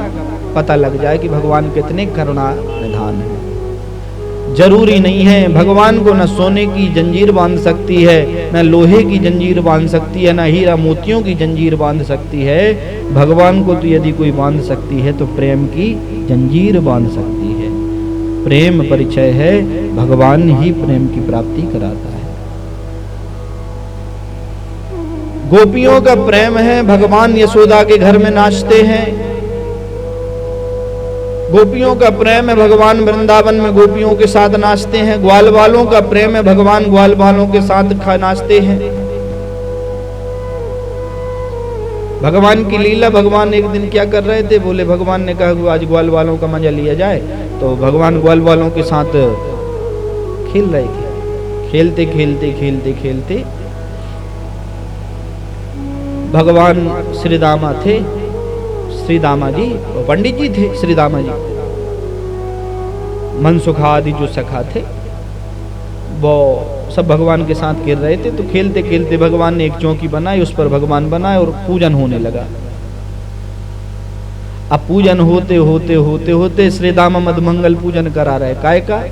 पता लग जाए कि भगवान कितने करुणा निधान है। जरूरी नहीं है भगवान को न सोने की जंजीर बांध सकती है, न लोहे की जंजीर बांध सकती है, न हीरा मोतियों की जंजीर बांध सकती है। भगवान को तो यदि कोई बांध सकती है तो प्रेम की जंजीर बांध सकती है। प्रेम परिचय है, भगवान ही प्रेम की प्राप्ति कराता है। गोपियों का प्रेम है, भगवान यशोदा के घर में नाचते हैं। गोपियों का प्रेम है, भगवान वृंदावन में गोपियों के साथ नाचते हैं। ग्वाल वालों का प्रेम है, भगवान ग्वाल वालों के साथ नाचते हैं। भगवान की लीला, भगवान एक दिन क्या कर रहे थे, बोले भगवान ने कहा आज ग्वाल वालों का मजा लिया जाए, तो भगवान ग्वाल वालों के साथ खेल रहे थे। खेलते खेलते खेलते खेलते भगवान श्री दामा थे, श्री दामा जी पंडित जी थे, श्री दामा जी मनसुखा आदि जो सखा थे वो सब भगवान के साथ खेल रहे थे। तो खेलते खेलते भगवान ने एक चौकी बनाई, उस पर भगवान बनाए और पूजन होने लगा। अब पूजन होते होते होते होते श्री दामा मधुमंगल पूजन करा रहे। काय का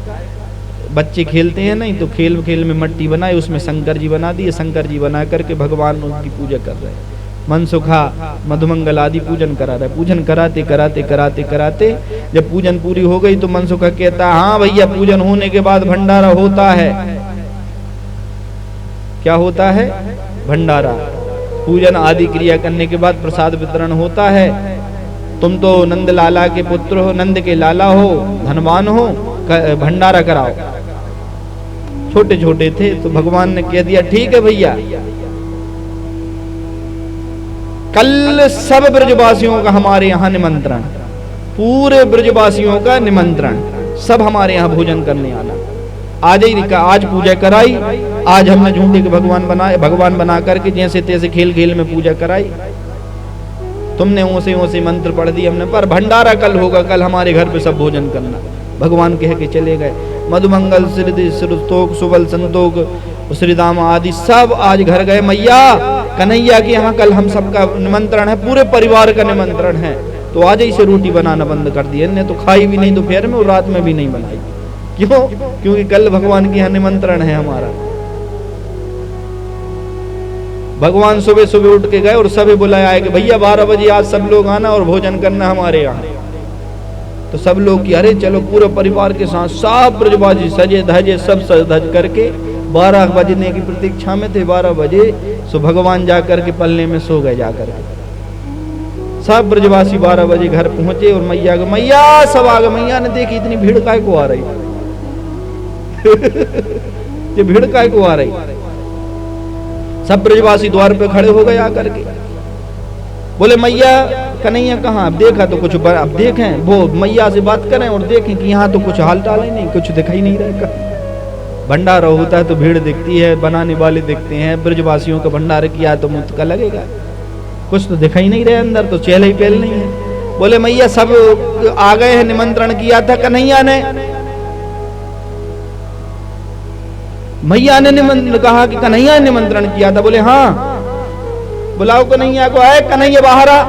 बच्चे खेलते हैं नहीं, तो खेल खेल में मट्टी बनाई, उसमें शंकर जी बना दिए, शंकर जी बना करके भगवान उनकी पूजा कर रहे हैं। मनसुखा मधुमंगल आदि पूजन करा रहे। पूजन कराते कराते कराते कराते जब पूजन पूरी हो गई तो मनसुखा कहता, हाँ भैया पूजन होने के बाद भंडारा होता है। क्या होता है? भंडारा। पूजन आदि क्रिया करने के बाद प्रसाद वितरण होता है। तुम तो नंद लाला के पुत्र हो, नंद के लाला हो, धनवान हो, भंडारा कराओ। छोटे छोटे थे तो भगवान ने कह दिया ठीक है भैया, कल सब ब्रजवासियों का हमारे यहाँ निमंत्रण, पूरे ब्रजवासियों का निमंत्रण, सब हमारे यहाँ भोजन करने आना। आज ही का आज पूजा कराई। आज हमने झूठे के भगवान बनाए, भगवान बना करके जैसे तैसे खेल खेल में पूजा कराई। तुमने ओसे मंत्र पढ़ दिए हमने, पर भंडारा कल होगा, कल हमारे घर पे सब भोजन करना। भगवान कह के चले गए। मधुमंगल श्रीतोक सुबल संतोक श्री दामा आदि सब आज घर गए। मैया कन्हैया के यहाँ कल हम सबका निमंत्रण है, पूरे परिवार का निमंत्रण है। तो आज ही से रोटी बनाना बंद कर दिया, ने तो खाई भी नहीं दोपहर में और रात में भी नहीं बनाई। क्यों? क्योंकि कल भगवान के यहाँ निमंत्रण है हमारा। भगवान सुबह सुबह उठ के गए और सभी बुलाया है कि भैया 12 बजे आज सब लोग आना और भोजन करना हमारे यहाँ। तो सब लोग की अरे चलो, पूरे परिवार के साथ सब ब्रजवासी सजे धजे सब सज धज करके 12 बजने की प्रतीक्षा में थे। 12 बजे सो भगवान जाकर के पलने में सो गए। जाकर के सब ब्रजवासी 12 बजे घर पहुंचे और मैया को मैया सब आ गए। मैया ने देखी इतनी भीड़ काय को आ रही ये भीड़ काय को आ रही। सब ब्रजवासी द्वार पे खड़े हो गए आकर के। बोले मैया कन्हैया कहाँ? अब देखा तो कुछ, अब देखें वो मैया से बात करें और देखें कि यहाँ तो कुछ हाल चाल ही नहीं, कुछ दिखाई नहीं रहा। भंडारा होता है तो भीड़ दिखती है, बनाने वाले दिखते हैं। ब्रजवासियों का भंडारा किया तो मुफ्त का लगेगा, कुछ तो दिखाई नहीं रहे अंदर, तो चहल ही पहल नहीं है। बोले मैया सब आ गए हैं, निमंत्रण किया था कन्हैया ने। मैया ने कहा कि कन्हैया ने निमंत्रण किया था। बोले हाँ, बुलाओ कन्हैया को। आए कन्हैया बाहर आ।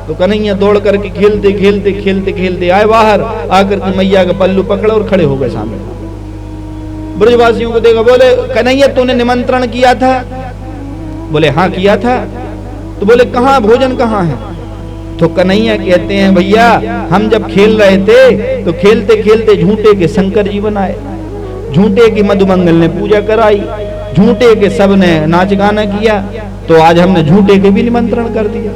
तो कन्हैया दौड़ करके खेलते खेलते खेलते खेलते आए बाहर, आकर के मैया का पल्लू पकड़ा और खड़े हो गए सामने। ब्रजवासियों को देखा, बोले कन्हैया तूने निमंत्रण किया था? बोले हाँ किया था। तो बोले कहाँ भोजन कहाँ है? तो कन्हैया कहते हैं भैया हम जब खेल रहे थे तो खेलते खेलते झूठे के शंकर जी बनाए, झूठे की मधुमंगल ने पूजा कराई, झूठे के सब ने नाच गाना किया, तो आज हमने झूठे के भी निमंत्रण कर दिया।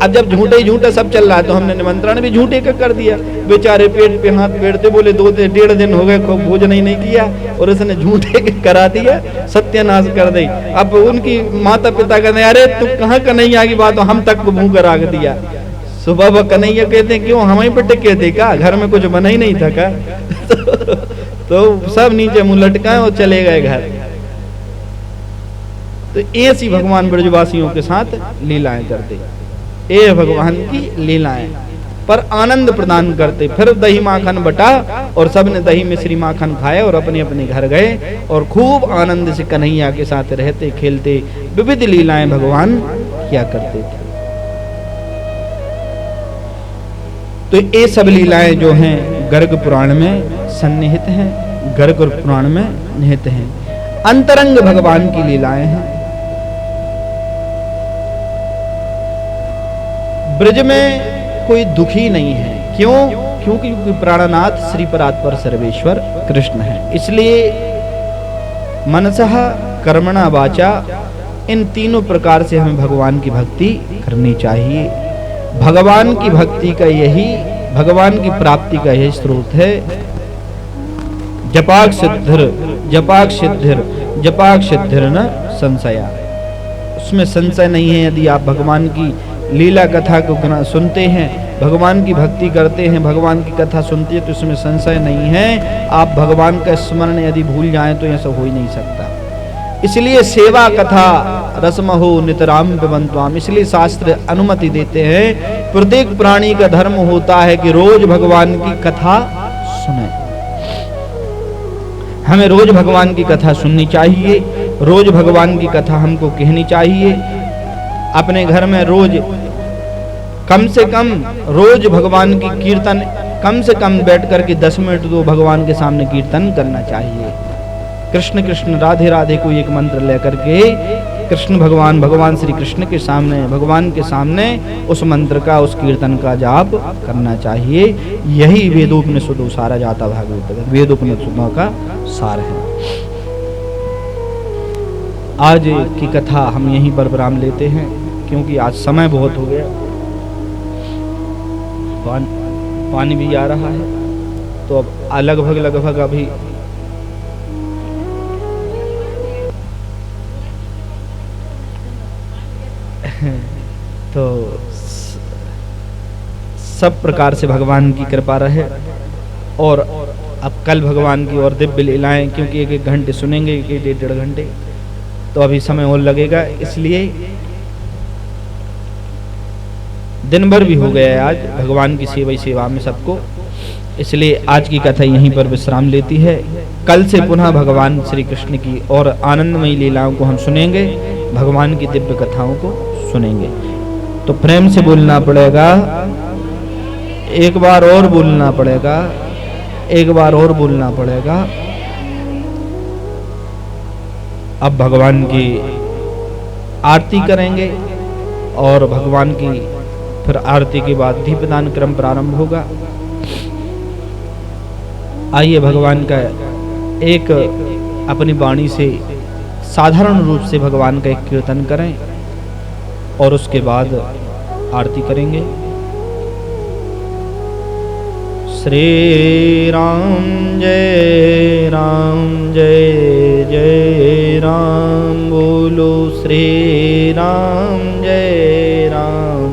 अब जब झूठे ही झूठे सब चल रहा है तो हमने निमंत्रण भी झूठे का कर दिया। बेचारे पेट पे हाथ फेरते बोले 2-1.5 दिन हो गए भोजन ही नहीं किया और उसने झूठे के करा दिया, सत्यानाश कर दी। अब उनकी माता पिता कहते अरे तू कहाँ कन्हैया की बात, हम तक को मुंह करा दिया। सुबह कन्हैया कहते हैं क्यों हम ही पे टिके थे का, घर में कुछ बना ही नहीं था का? तो सब नीचे मुंह लटकाए और चले गए घर। तो ऐसी भगवान ब्रजवासियों के साथ लीलाएं करते, ये भगवान की लीलाएं पर आनंद प्रदान करते। फिर दही माखन बटा और सबने दही मिश्री माखन खाए और अपने अपने घर गए और खूब आनंद से कन्हैया के साथ रहते खेलते विविध लीलाएं भगवान किया करते थे। तो ये सब लीलाएं जो हैं गर्ग पुराण में सन्निहित हैं, गर्ग पुराण में निहित हैं, अंतरंग भगवान की लीलाएं हैं। ब्रज में कोई दुखी नहीं है, क्यों? क्योंकि प्राणनाथ श्री परात्पर सर्वेश्वर कृष्ण है। इसलिए मनसः कर्मणा वाचा इन तीनों प्रकार से हमें भगवान की भक्ति करनी चाहिए। भगवान की भक्ति का यही, भगवान की प्राप्ति का यही स्रोत है। जपाक सिद्धिर जपाक सिद्धिर जपाक सिद्धिर न संशया, उसमें संशय नहीं है। यदि आप भगवान की लीला कथा को सुनते हैं, भगवान की भक्ति करते हैं, भगवान की कथा सुनते हैं, तो इसमें संशय नहीं है। आप भगवान का स्मरण यदि भूल जाएं तो ऐसा हो ही नहीं सकता। इसलिए सेवा कथा रसमहो नितराम पिबन्त्वाम, इसलिए शास्त्र अनुमति देते हैं। प्रत्येक प्राणी का धर्म होता है कि रोज भगवान की कथा सुने। हमें रोज भगवान की कथा सुननी चाहिए, रोज भगवान की कथा हमको कहनी चाहिए। अपने घर में रोज कम से कम रोज भगवान की कीर्तन कम से कम बैठ करके 10 मिनट तो भगवान के सामने कीर्तन करना चाहिए। कृष्ण कृष्ण राधे राधे को एक मंत्र लेकर के कृष्ण भगवान भगवान श्री कृष्ण के सामने भगवान के सामने उस मंत्र का उस कीर्तन का जाप करना चाहिए। यही वेदोपनिषदों सारा जाता भागवत वेदोपनिषदों का सार है। आज की कथा हम यहीं पर विराम लेते हैं क्योंकि आज समय बहुत हो गया, पानी भी आ रहा है, तो अब लगभग अभी तो सब प्रकार से भगवान की कृपा रहे। और अब कल भगवान की और दिव्य लीलाएं, क्योंकि एक एक घंटे सुनेंगे, एक डेढ़ घंटे, तो अभी समय और लगेगा, इसलिए दिन भर भी हो गया है आज भगवान की सेवा में सबको, इसलिए आज की कथा यहीं पर विश्राम लेती है। कल से पुनः भगवान श्री कृष्ण की और आनंदमयी लीलाओं को हम सुनेंगे, भगवान की दिव्य कथाओं को सुनेंगे। तो प्रेम से बोलना पड़ेगा, एक बार और बोलना पड़ेगा, एक बार और बोलना पड़ेगा। अब भगवान की आरती करेंगे और भगवान की फिर आरती के बाद दीपदान क्रम प्रारंभ होगा। आइए भगवान का एक अपनी वाणी से साधारण रूप से भगवान का एक कीर्तन करें और उसके बाद आरती करेंगे। श्री राम जय जय राम, बोलो श्री राम जय राम।